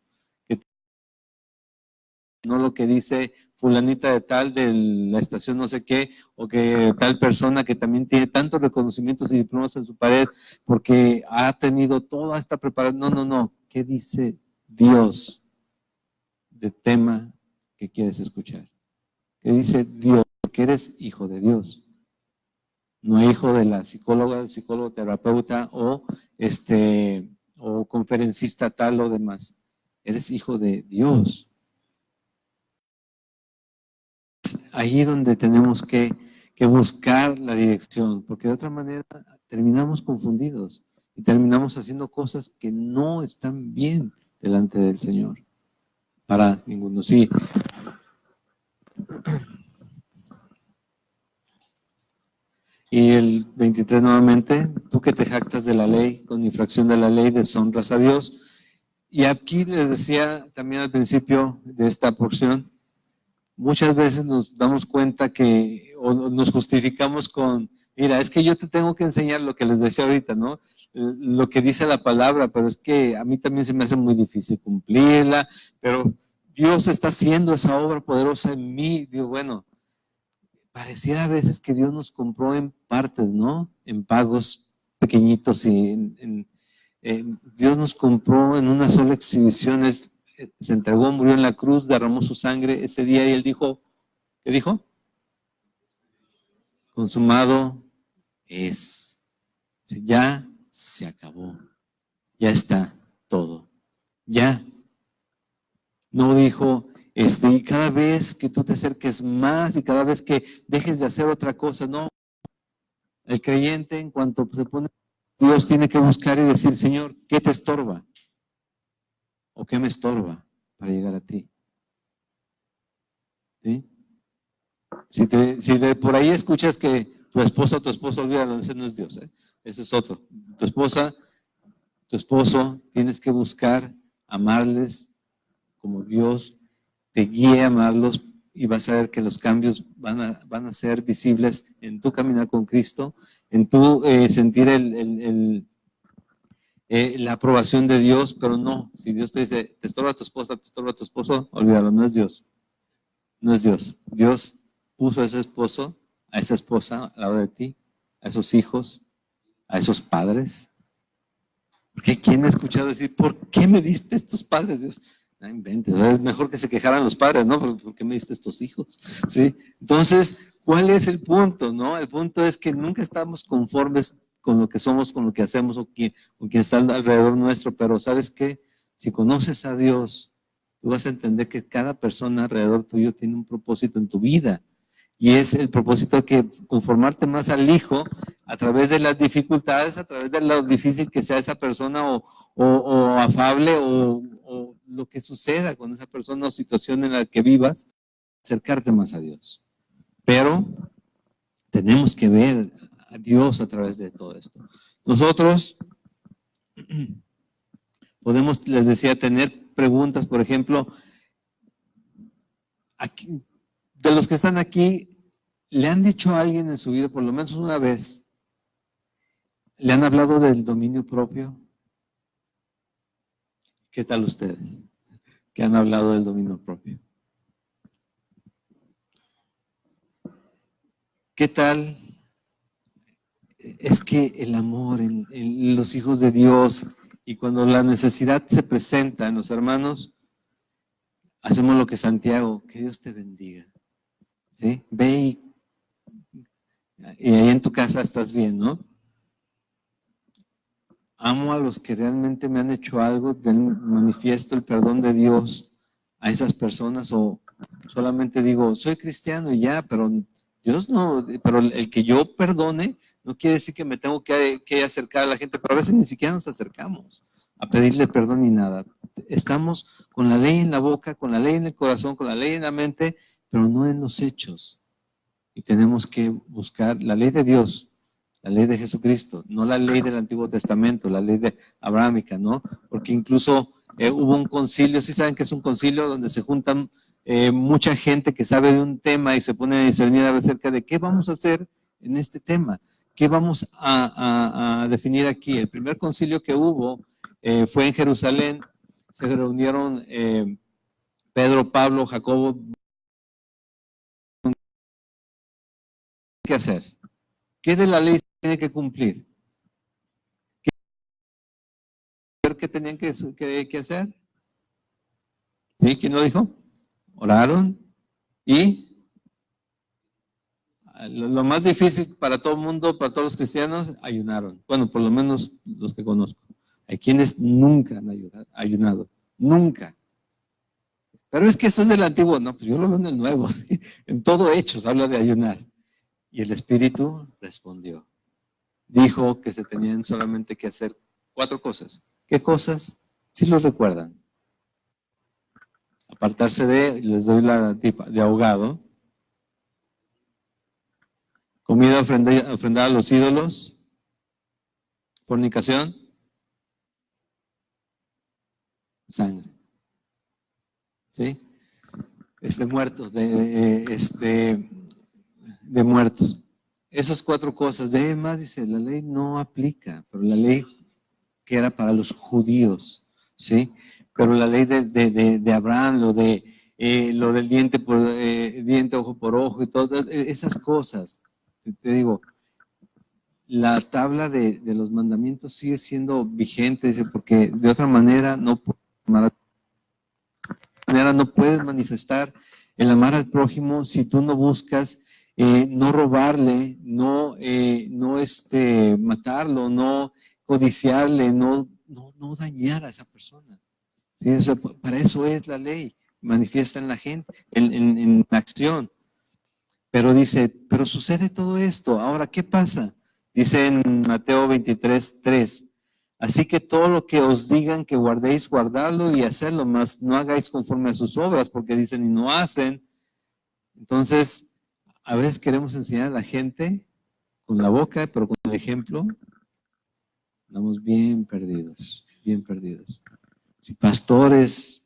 no lo que dice fulanita de tal de la estación no sé qué, o que tal persona que también tiene tantos reconocimientos y diplomas en su pared porque ha tenido toda esta preparación. No. ¿Qué dice Dios de tema que quieres escuchar? ¿Qué dice Dios? Que eres hijo de Dios, no hijo de la psicóloga, del psicólogo terapeuta o conferencista tal o demás. Eres hijo de Dios. Ahí donde tenemos que buscar la dirección, porque de otra manera terminamos confundidos y terminamos haciendo cosas que no están bien delante del Señor. Para ninguno, sí. Y el 23 nuevamente, tú que te jactas de la ley, con infracción de la ley, deshonras a Dios. Y aquí les decía también al principio de esta porción, muchas veces nos damos cuenta que, o nos justificamos con, mira, es que yo te tengo que enseñar lo que les decía ahorita, ¿no? Lo que dice la palabra, pero es que a mí también se me hace muy difícil cumplirla, pero Dios está haciendo esa obra poderosa en mí. Digo, bueno, pareciera a veces que Dios nos compró en partes, ¿no? En pagos pequeñitos y Dios nos compró en una sola exhibición. Él se entregó, murió en la cruz, derramó su sangre ese día y Él dijo, ¿qué dijo? Consumado es. Ya se acabó. Ya está todo. Ya. No dijo, y cada vez que tú te acerques más y cada vez que dejes de hacer otra cosa, no. El creyente, en cuanto se pone, Dios tiene que buscar y decir, Señor, ¿qué te estorba? ¿O qué me estorba para llegar a ti? ¿Sí? Si de por ahí escuchas que tu esposa o tu esposo, olvídalo, ese no es Dios, ¿eh? Ese es otro. Tu esposa, tu esposo, tienes que buscar amarles como Dios te guíe a amarlos y vas a ver que los cambios van a ser visibles en tu caminar con Cristo, en tu sentir la aprobación de Dios, pero no, si Dios te dice, te estorba tu esposa, te estorba tu esposo, olvídalo, no es Dios, no es Dios. Dios puso a ese esposo, a esa esposa al lado de ti, a esos hijos, a esos padres. Porque ¿quién ha escuchado decir, ¿por qué me diste estos padres, Dios? No inventes, es mejor que se quejaran los padres, ¿no? ¿Por qué me diste estos hijos? ¿Sí? Entonces, ¿cuál es el punto, no? El punto es que nunca estamos conformes con lo que somos, con lo que hacemos o con quien está alrededor nuestro, pero ¿sabes qué? Si conoces a Dios, tú vas a entender que cada persona alrededor tuyo tiene un propósito en tu vida. Y es el propósito de que conformarte más al Hijo a través de las dificultades, a través de lo difícil que sea esa persona o afable o lo que suceda con esa persona o situación en la que vivas, acercarte más a Dios. Pero tenemos que ver a Dios a través de todo esto. Nosotros podemos, les decía, tener preguntas, por ejemplo, aquí, de los que están aquí, ¿le han dicho a alguien en su vida, por lo menos una vez, le han hablado del dominio propio? ¿Qué tal ustedes que han hablado del dominio propio? ¿Qué tal? Es que el amor en los hijos de Dios y cuando la necesidad se presenta en los hermanos, hacemos lo que Santiago, que Dios te bendiga. ¿Sí? Ve y ahí en tu casa estás bien, ¿no? amo a los que realmente me han hecho algo, manifiesto el perdón de Dios a esas personas, o solamente digo, soy cristiano y ya, pero Dios no, pero el que yo perdone no quiere decir que me tengo que acercar a la gente, pero a veces ni siquiera nos acercamos a pedirle perdón ni nada. Estamos con la ley en la boca, con la ley en el corazón, con la ley en la mente, pero no en los hechos. Y tenemos que buscar la ley de Dios, la ley de Jesucristo, no la ley del Antiguo Testamento, la ley abrahámica, ¿no? Porque incluso hubo un concilio, ¿sí saben que es un concilio donde se juntan mucha gente que sabe de un tema y se pone a discernir acerca de qué vamos a hacer en este tema, qué vamos a definir aquí? El primer concilio que hubo fue en Jerusalén, se reunieron Pedro, Pablo, Jacobo. ¿Qué hacer? ¿Qué de la ley se tiene que cumplir? ¿Qué tenían que hacer? ¿Sí? ¿Quién lo dijo? Oraron y lo más difícil para todo el mundo, para todos los cristianos, ayunaron. Bueno, por lo menos los que conozco. Hay quienes nunca han ayunado, nunca. Pero es que eso es del antiguo, no, pues yo lo veo en el nuevo, ¿sí? En todo Hechos habla de ayunar. Y el Espíritu respondió. Dijo que se tenían solamente que hacer 4 cosas. ¿Qué cosas? Sí los recuerdan. Apartarse les doy la tipa, de ahogado. Comida ofrendada a los ídolos. Fornicación. Sangre. ¿Sí? Muertos, de muertos. Esas 4 cosas. De ahí más dice, la ley no aplica, pero la ley que era para los judíos, ¿sí? Pero la ley de Abraham, lo del diente, ojo por ojo y todas esas cosas, te digo, la tabla de los mandamientos sigue siendo vigente, dice, porque de otra manera no puedes manifestar el amar al prójimo si tú no buscas no robarle, no matarlo, no codiciarle, no dañar a esa persona. ¿Sí? O sea, para eso es la ley, manifiesta en la gente, en la acción. Pero dice, pero sucede todo esto. Ahora, ¿qué pasa? Dice en Mateo 23:3. Así que todo lo que os digan que guardéis, guardadlo y hacerlo, más no hagáis conforme a sus obras, porque dicen y no hacen. Entonces, a veces queremos enseñar a la gente con la boca, pero con el ejemplo, estamos bien perdidos, bien perdidos. Si pastores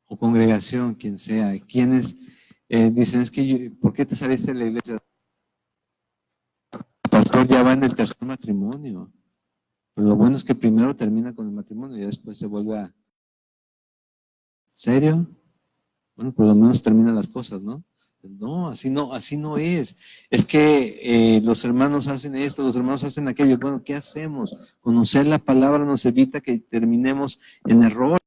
o congregación, quien sea, quienes dicen, es que ¿por qué te saliste de la iglesia? El pastor ya va en el 3er matrimonio. Pero lo bueno es que primero termina con el matrimonio y después se vuelve a... ¿Serio? Bueno, por lo menos termina las cosas, ¿no? No, así no es. Es que los hermanos hacen esto, los hermanos hacen aquello. Bueno, ¿qué hacemos? Conocer la palabra nos evita que terminemos en error.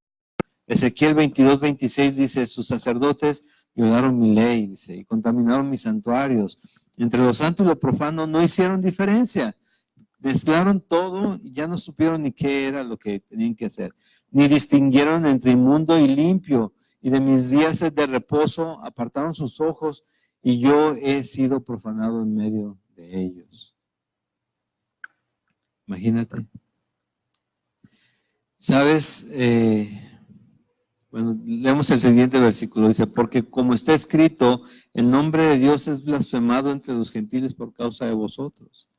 Ezequiel 22:26 dice, sus sacerdotes violaron mi ley, dice, y contaminaron mis santuarios. Entre lo santo y lo profano no hicieron diferencia. Mezclaron todo y ya no supieron ni qué era lo que tenían que hacer. Ni distinguieron entre inmundo y limpio. Y de mis días de reposo apartaron sus ojos y yo he sido profanado en medio de ellos. Imagínate. ¿Sabes? Bueno, leemos el siguiente versículo. Dice, porque como está escrito, el nombre de Dios es blasfemado entre los gentiles por causa de vosotros.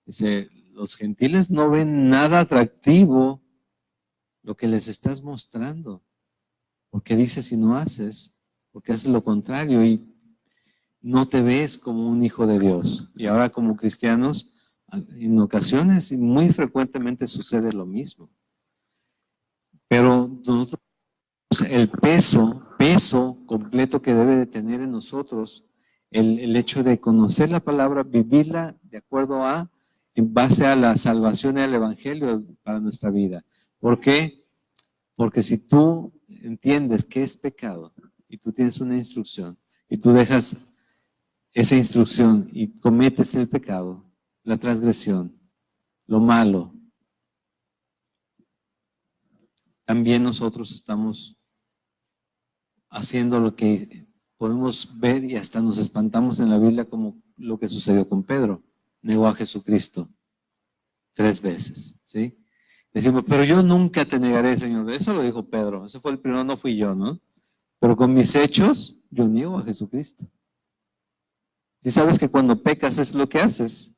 Dice, los gentiles no ven nada atractivo lo que les estás mostrando. Porque dices si no haces, porque haces lo contrario y no te ves como un hijo de Dios. Y ahora como cristianos, en ocasiones y muy frecuentemente sucede lo mismo. Pero nosotros, el peso completo que debe de tener en nosotros, el hecho de conocer la palabra, vivirla de acuerdo en base a la salvación y al evangelio para nuestra vida. ¿Por qué? Porque si tú entiendes qué es pecado y tú tienes una instrucción y tú dejas esa instrucción y cometes el pecado, la transgresión, lo malo, también nosotros estamos haciendo lo que podemos ver y hasta nos espantamos en la Biblia, como lo que sucedió con Pedro. Negó a Jesucristo 3 veces, ¿sí? Decimos, pero yo nunca te negaré, Señor. Eso lo dijo Pedro. Ese fue el primero, no fui yo, ¿no? Pero con mis hechos, yo niego a Jesucristo. Si sabes que cuando pecas es lo que haces,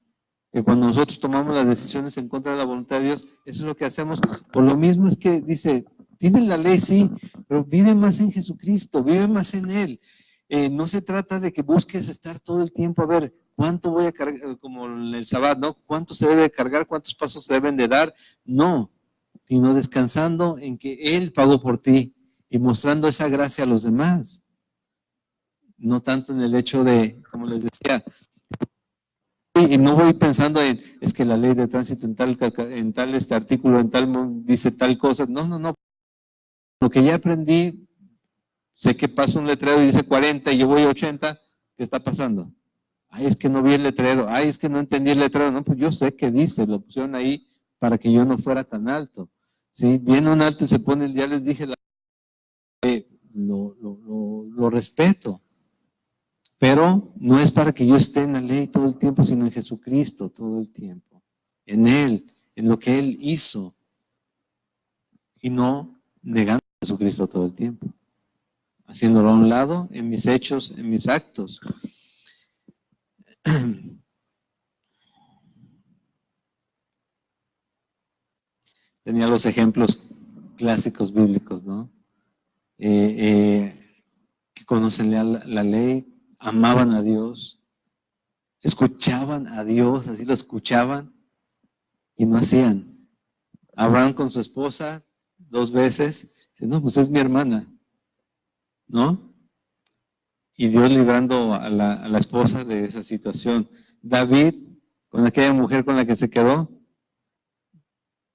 que cuando nosotros tomamos las decisiones en contra de la voluntad de Dios, eso es lo que hacemos. Por lo mismo es que dice, tienen la ley, sí, pero vive más en Jesucristo, vive más en Él. No se trata de que busques estar todo el tiempo a ver cuánto voy a cargar, como en el Sabbat, ¿no? ¿Cuánto se debe cargar? ¿Cuántos pasos se deben de dar? No, sino descansando en que Él pagó por ti y mostrando esa gracia a los demás. No tanto en el hecho de, como les decía, y no voy pensando en, es que la ley de tránsito en tal este artículo, en tal dice tal cosa. No, no, no. Lo que ya aprendí, sé que pasa un letrero y dice 40 y yo voy a 80, ¿qué está pasando? Ay, es que no vi el letrero. Ay, es que no entendí el letrero. No, pues yo sé que dice, lo pusieron ahí para que yo no fuera tan alto. ¿Sí? Viene un alto y se pone, ya les dije, lo respeto. Pero no es para que yo esté en la ley todo el tiempo, sino en Jesucristo todo el tiempo. En Él, en lo que Él hizo. Y no negando a Jesucristo todo el tiempo. Haciéndolo a un lado en mis hechos, en mis actos. Tenía los ejemplos clásicos bíblicos, ¿no? Que conocen la ley, amaban a Dios, escuchaban a Dios, así lo escuchaban y no hacían. Abraham con su esposa 2 veces, dice, no, pues es mi hermana, ¿no? Y Dios librando a la esposa de esa situación. David, con aquella mujer con la que se quedó,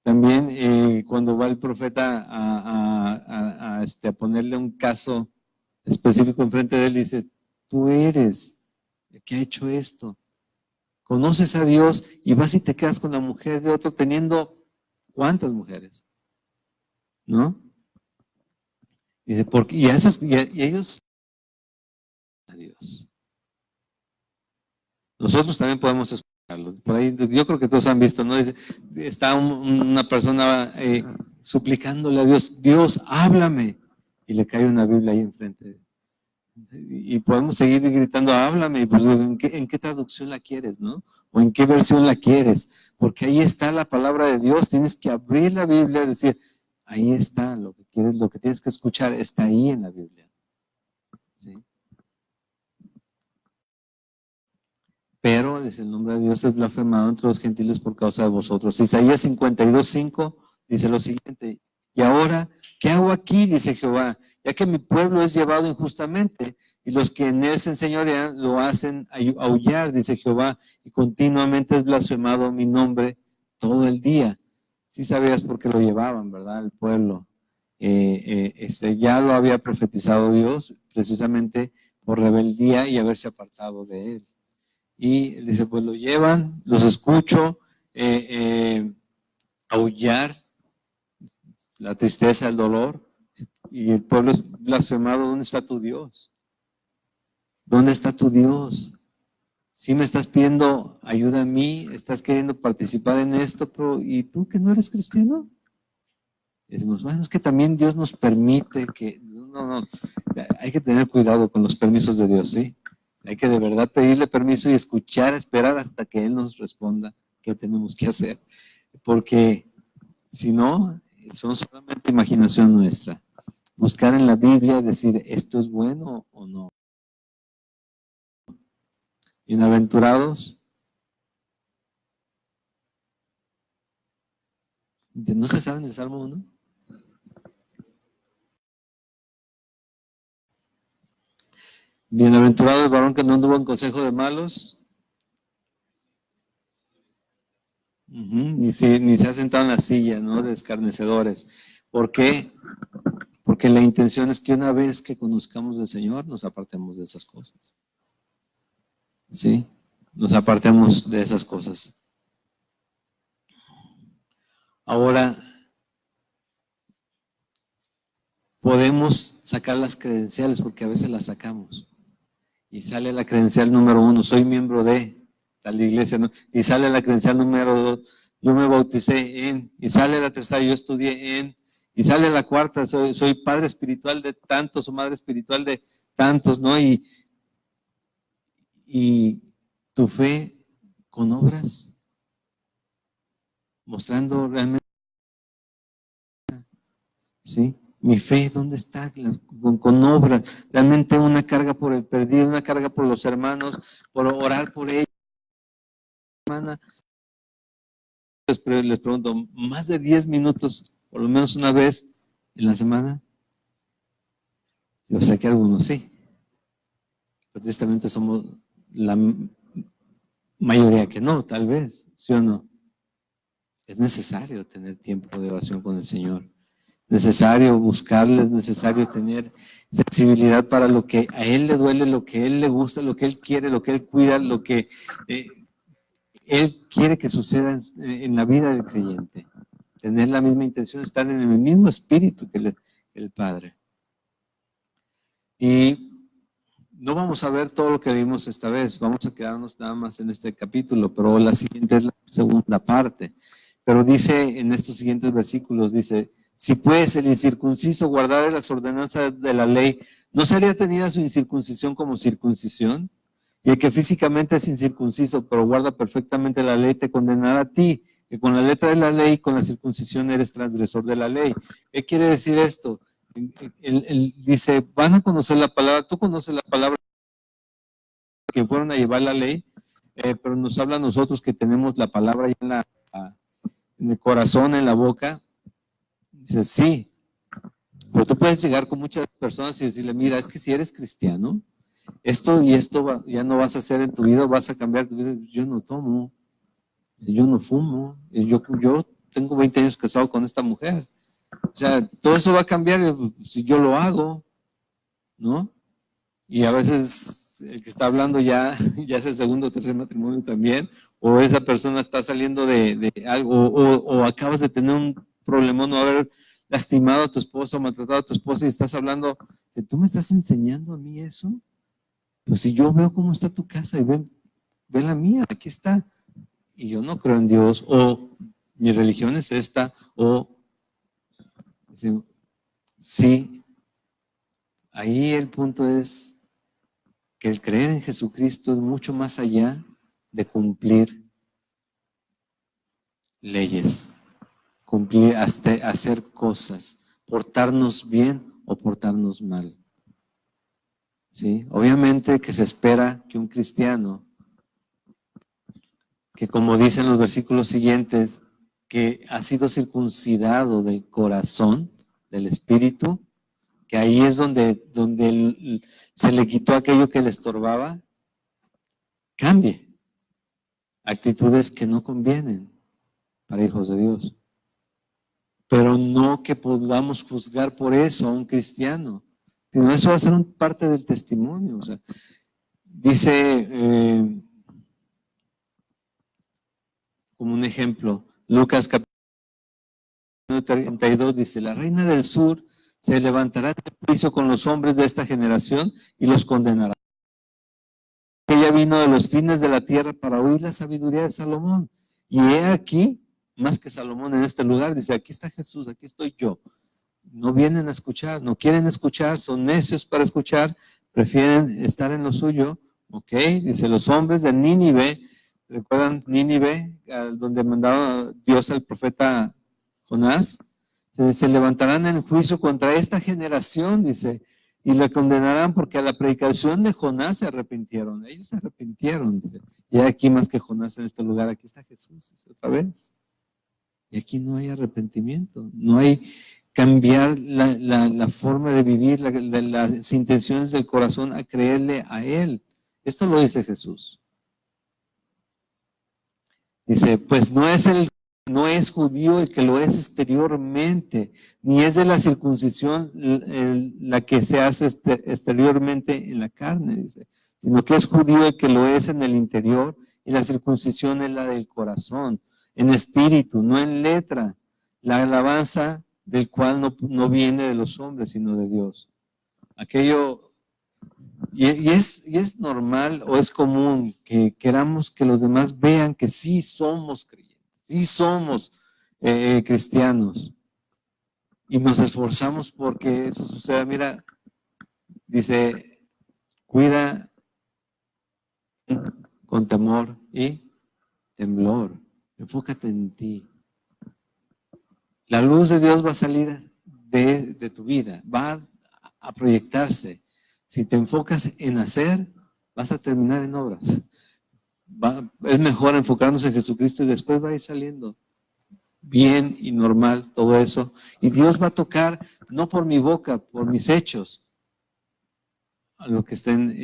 también cuando va el profeta a ponerle un caso específico enfrente de él, dice, tú eres el que ha hecho esto. Conoces a Dios y vas y te quedas con la mujer de otro teniendo ¿cuántas mujeres? ¿No? Dice, porque, y ellos, a Dios. Nosotros también podemos escucharlo. Por ahí, yo creo que todos han visto, ¿no? Dice, está una persona suplicándole a Dios, Dios, háblame. Y le cae una Biblia ahí enfrente. Y podemos seguir gritando, háblame. Y pues, ¿en qué traducción la quieres, no? O en qué versión la quieres. Porque ahí está la palabra de Dios. Tienes que abrir la Biblia y decir, ahí está lo que quieres, lo que tienes que escuchar, está ahí en la Biblia. ¿Sí? Pero, dice, el nombre de Dios es blasfemado entre los gentiles por causa de vosotros. Isaías 52:5 dice lo siguiente, y ahora, ¿qué hago aquí? Dice Jehová, ya que mi pueblo es llevado injustamente, y los que en él se enseñorean lo hacen aullar, dice Jehová, y continuamente es blasfemado mi nombre todo el día. Sí sabías por qué lo llevaban, ¿verdad? El pueblo. Ya lo había profetizado Dios, precisamente por rebeldía y haberse apartado de él. Y dice, pues lo llevan, los escucho aullar, la tristeza, el dolor, y el pueblo es blasfemado. ¿Dónde está tu Dios? ¿Dónde está tu Dios? Si me estás pidiendo ayuda a mí, estás queriendo participar en esto, pero ¿y tú que no eres cristiano? Y decimos, bueno, es que también Dios nos permite que, no, hay que tener cuidado con los permisos de Dios, ¿sí? Hay que de verdad pedirle permiso y escuchar, esperar hasta que Él nos responda qué tenemos que hacer, porque si no, son solamente imaginación nuestra. Buscar en la Biblia, decir, ¿esto es bueno o no? Bienaventurados, ¿no se sabe en el Salmo 1? Bienaventurado el varón que no anduvo en consejo de malos, ni se ha sentado en la silla, ¿no? De escarnecedores. ¿Por qué? Porque la intención es que una vez que conozcamos al Señor, nos apartemos de esas cosas. ¿Sí? Nos apartemos de esas cosas. Ahora, podemos sacar las credenciales, porque a veces las sacamos. Y sale la credencial número 1, soy miembro de tal iglesia, ¿no? Y sale la credencial número 2, yo me bauticé en, y sale la tercera, yo estudié en, y sale la cuarta, soy padre espiritual de tantos o madre espiritual de tantos, ¿no? Y tu fe con obras, mostrando realmente, ¿sí? Mi fe, ¿dónde está? Con obra, realmente una carga por el perdido, una carga por los hermanos, por orar por ellos, hermana. Les pregunto, ¿más de 10 minutos, por lo menos una vez en la semana? Yo sé que algunos sí, pero tristemente somos la mayoría que no, tal vez, ¿sí o no? Es necesario tener tiempo de oración con el Señor, necesario buscarle, es necesario tener sensibilidad para lo que a Él le duele, lo que a Él le gusta, lo que Él quiere, lo que Él cuida, lo que Él quiere que suceda en la vida del creyente. Tener la misma intención, estar en el mismo espíritu que el Padre. Y no vamos a ver todo lo que vimos esta vez, vamos a quedarnos nada más en este capítulo, pero la siguiente es la segunda parte. Pero dice en estos siguientes versículos, dice, si pues el incircunciso guardara las ordenanzas de la ley, ¿no sería tenida su incircuncisión como circuncisión? Y el que físicamente es incircunciso, pero guarda perfectamente la ley, te condenará a ti, que con la letra de la ley, con la circuncisión eres transgresor de la ley. ¿Qué quiere decir esto? Él dice, van a conocer la palabra, tú conoces la palabra que fueron a llevar la ley, pero nos habla a nosotros que tenemos la palabra ya en el corazón, en la boca. Dice, sí, pero tú puedes llegar con muchas personas y decirle, mira, es que si eres cristiano, esto y esto ya no vas a hacer en tu vida, vas a cambiar tu vida. Yo no tomo, yo no fumo, yo tengo 20 años casado con esta mujer. O sea, todo eso va a cambiar si yo lo hago, ¿no? Y a veces el que está hablando ya es el segundo o tercer matrimonio también, o esa persona está saliendo de algo, o acabas de tener un problemón, no haber lastimado a tu esposa o maltratado a tu esposa y estás hablando, ¿tú me estás enseñando a mí eso? Pues si yo veo cómo está tu casa y ve la mía, aquí está, y yo no creo en Dios, o mi religión es esta, o sí, ahí el punto es que el creer en Jesucristo es mucho más allá de cumplir leyes, cumplir, hasta hacer cosas, portarnos bien o portarnos mal. ¿Sí? Obviamente que se espera que un cristiano, que como dicen los versículos siguientes, que ha sido circuncidado del corazón, del espíritu, que ahí es donde se le quitó aquello que le estorbaba, cambie actitudes que no convienen para hijos de Dios. Pero no que podamos juzgar por eso a un cristiano, sino eso va a ser parte del testimonio. O sea, dice, como un ejemplo, Lucas capítulo 32 dice, la reina del sur se levantará en juicio con los hombres de esta generación y los condenará. Ella vino de los fines de la tierra para oír la sabiduría de Salomón. Y he aquí, más que Salomón en este lugar, dice, aquí está Jesús, aquí estoy yo. No vienen a escuchar, no quieren escuchar, son necios para escuchar, prefieren estar en lo suyo. Ok, dice, los hombres de Nínive, ¿recuerdan Nínive, donde mandaba Dios al profeta Jonás? Se levantarán en juicio contra esta generación, dice, y le condenarán porque a la predicación de Jonás se arrepintieron. Ellos se arrepintieron, dice. Y aquí más que Jonás en este lugar, aquí está Jesús, dice, otra vez. Y aquí no hay arrepentimiento, no hay cambiar la forma de vivir, las intenciones del corazón a creerle a Él. Esto lo dice Jesús. Dice, pues no es judío el que lo es exteriormente, ni es de la circuncisión la que se hace exteriormente en la carne, dice, sino que es judío el que lo es en el interior, y la circuncisión es la del corazón, en espíritu, no en letra. La alabanza del cual no viene de los hombres, sino de Dios. Aquello, y es normal o es común que queramos que los demás vean que sí somos creyentes, sí somos cristianos, y nos esforzamos porque eso suceda. Mira, dice, cuida con temor y temblor, enfócate en ti. La luz de Dios va a salir de tu vida, va a proyectarse. Si te enfocas en hacer, vas a terminar en obras. Es mejor enfocarnos en Jesucristo y después va a ir saliendo bien y normal todo eso. Y Dios va a tocar, no por mi boca, por mis hechos, a lo que estén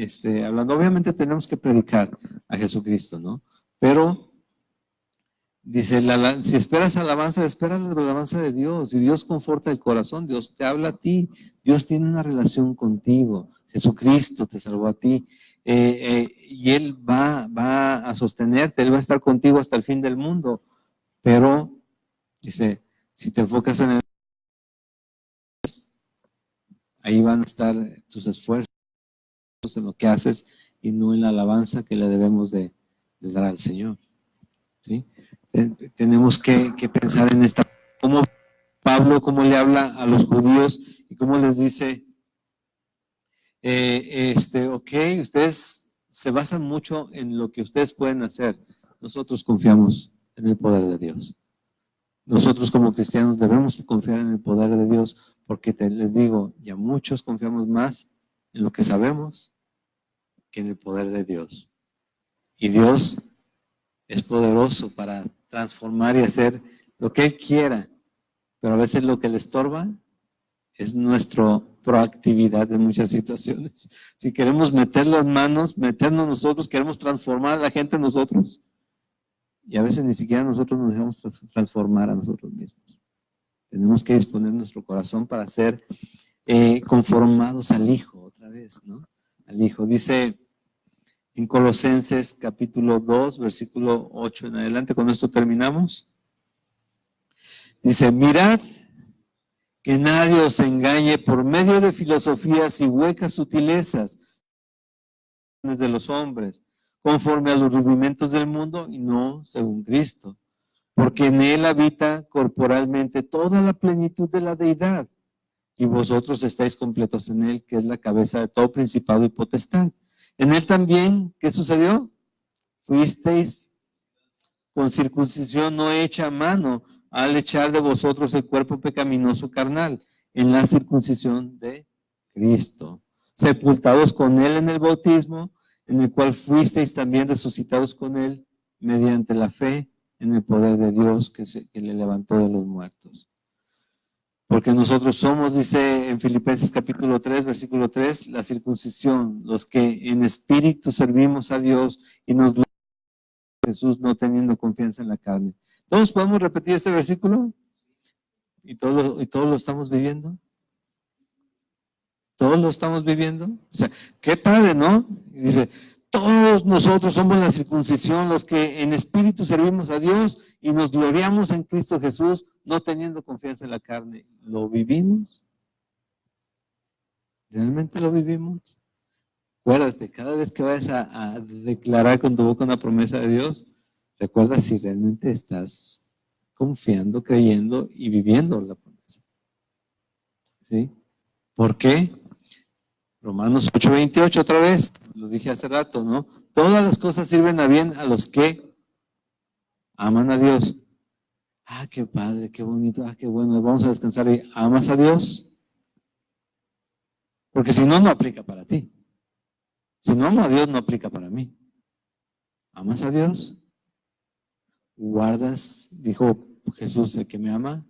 hablando. Obviamente tenemos que predicar a Jesucristo, ¿no? Pero dice, si esperas alabanza, espera la alabanza de Dios, y Dios conforta el corazón, Dios te habla a ti, Dios tiene una relación contigo, Jesucristo te salvó a ti, y Él va a sostenerte, Él va a estar contigo hasta el fin del mundo, pero, dice, si te enfocas en Él, ahí van a estar tus esfuerzos en lo que haces, y no en la alabanza que le debemos de dar al Señor, ¿sí? Tenemos que pensar en esta, cómo Pablo, cómo le habla a los judíos y cómo les dice, ok, ustedes se basan mucho en lo que ustedes pueden hacer. Nosotros confiamos en el poder de Dios. Nosotros como cristianos debemos confiar en el poder de Dios, porque les digo, ya muchos confiamos más en lo que sabemos que en el poder de Dios. Y Dios es poderoso para transformar y hacer lo que Él quiera, pero a veces lo que le estorba es nuestra proactividad en muchas situaciones. Si queremos meter las manos, meternos nosotros, queremos transformar a la gente nosotros, y a veces ni siquiera nosotros nos dejamos transformar a nosotros mismos. Tenemos que disponer nuestro corazón para ser conformados al Hijo, otra vez, ¿no? Al Hijo. Dice en Colosenses capítulo 2, versículo 8 en adelante, con esto terminamos. Dice, mirad que nadie os engañe por medio de filosofías y huecas sutilezas de los hombres, conforme a los rudimentos del mundo y no según Cristo, porque en Él habita corporalmente toda la plenitud de la deidad, y vosotros estáis completos en Él, que es la cabeza de todo principado y potestad. En Él también, ¿qué sucedió? Fuisteis con circuncisión no hecha a mano, al echar de vosotros el cuerpo pecaminoso carnal, en la circuncisión de Cristo, sepultados con Él en el bautismo, en el cual fuisteis también resucitados con Él, mediante la fe en el poder de Dios que le levantó de los muertos. Porque nosotros somos, dice en Filipenses capítulo 3, versículo 3, la circuncisión, los que en espíritu servimos a Dios y nos Jesús, no teniendo confianza en la carne. ¿Todos podemos repetir este versículo? ¿Y todos lo estamos viviendo? ¿Todos lo estamos viviendo? O sea, qué padre, ¿no? Y dice, todos nosotros somos la circuncisión, los que en espíritu servimos a Dios y nos gloriamos en Cristo Jesús, no teniendo confianza en la carne. ¿Lo vivimos? ¿Realmente lo vivimos? Acuérdate, cada vez que vayas a declarar con tu boca una promesa de Dios, recuerda si realmente estás confiando, creyendo y viviendo la promesa. ¿Sí? ¿Por qué? Romanos 8:28 otra vez, lo dije hace rato, ¿no? Todas las cosas sirven a bien a los que aman a Dios. Ah, qué padre, qué bonito, qué bueno, vamos a descansar ahí. ¿Amas a Dios? Porque si no, no aplica para ti. Si no amo a Dios, no aplica para mí. ¿Amas a Dios? ¿Guardas, dijo Jesús, el que me ama?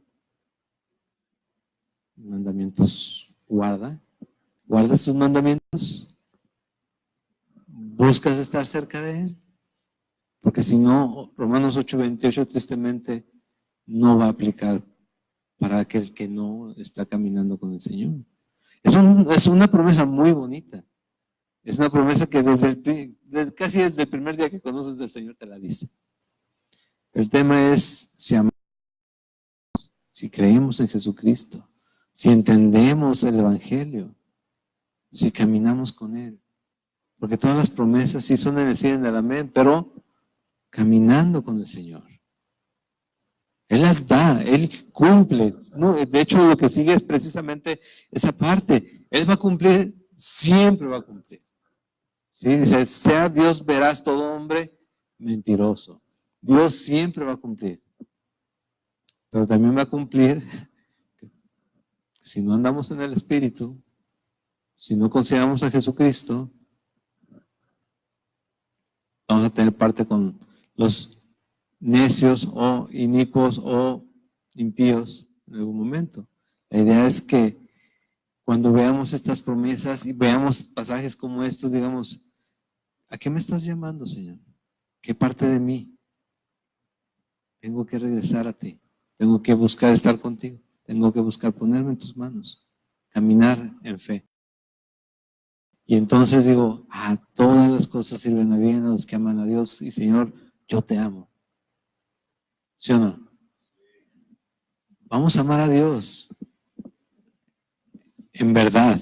Mandamientos guarda. ¿Guardas sus mandamientos? ¿Buscas estar cerca de Él? Porque si no, Romanos 8:28 tristemente no va a aplicar para aquel que no está caminando con el Señor. Es una promesa muy bonita. Es una promesa que casi desde el primer día que conoces del Señor te la dice. El tema es si si creemos en Jesucristo, si entendemos el Evangelio, si caminamos con Él. Porque todas las promesas sí son en el sí y en el amén, pero caminando con el Señor. Él las da, Él cumple. No, de hecho, lo que sigue es precisamente esa parte. Él va a cumplir, siempre va a cumplir. ¿Sí? Dice, sea Dios veraz todo hombre mentiroso. Dios siempre va a cumplir. Pero también va a cumplir si no andamos en el Espíritu, si no consideramos a Jesucristo, vamos a tener parte con los necios o inicuos o impíos en algún momento. La idea es que cuando veamos estas promesas y veamos pasajes como estos, digamos, ¿a qué me estás llamando, Señor? ¿Qué parte de mí? Tengo que regresar a ti. Tengo que buscar estar contigo. Tengo que buscar ponerme en tus manos. Caminar en fe. Y entonces digo, todas las cosas sirven a bien a los que aman a Dios. Y Señor, yo te amo. ¿Sí o no? Vamos a amar a Dios. En verdad.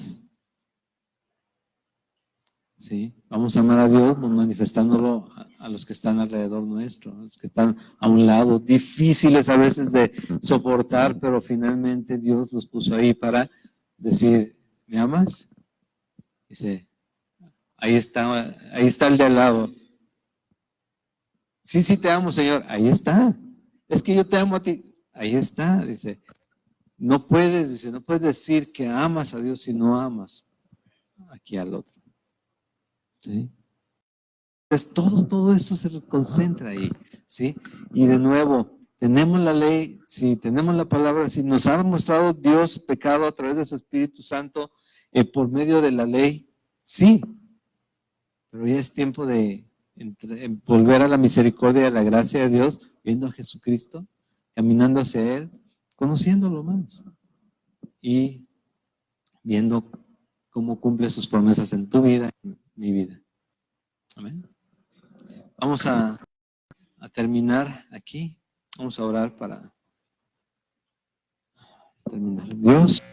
¿Sí? Vamos a amar a Dios manifestándolo a los que están alrededor nuestro, a los que están a un lado, difíciles a veces de soportar, pero finalmente Dios los puso ahí para decir, ¿me amas? Dice, ahí está el de al lado. Sí, te amo, Señor, ahí está. Es que yo te amo a ti, ahí está, dice. No puedes decir que amas a Dios si no amas aquí al otro. ¿Sí? Entonces, todo esto se concentra ahí, ¿sí? Y de nuevo, tenemos la ley, sí, tenemos la palabra, sí, nos ha mostrado Dios pecado a través de su Espíritu Santo por medio de la ley, sí, pero ya es tiempo de volver a la misericordia y a la gracia de Dios, viendo a Jesucristo, caminando hacia Él, conociéndolo más y viendo cómo cumple sus promesas en tu vida y en mi vida. Amén. Vamos a terminar aquí. Vamos a orar para terminar. Dios.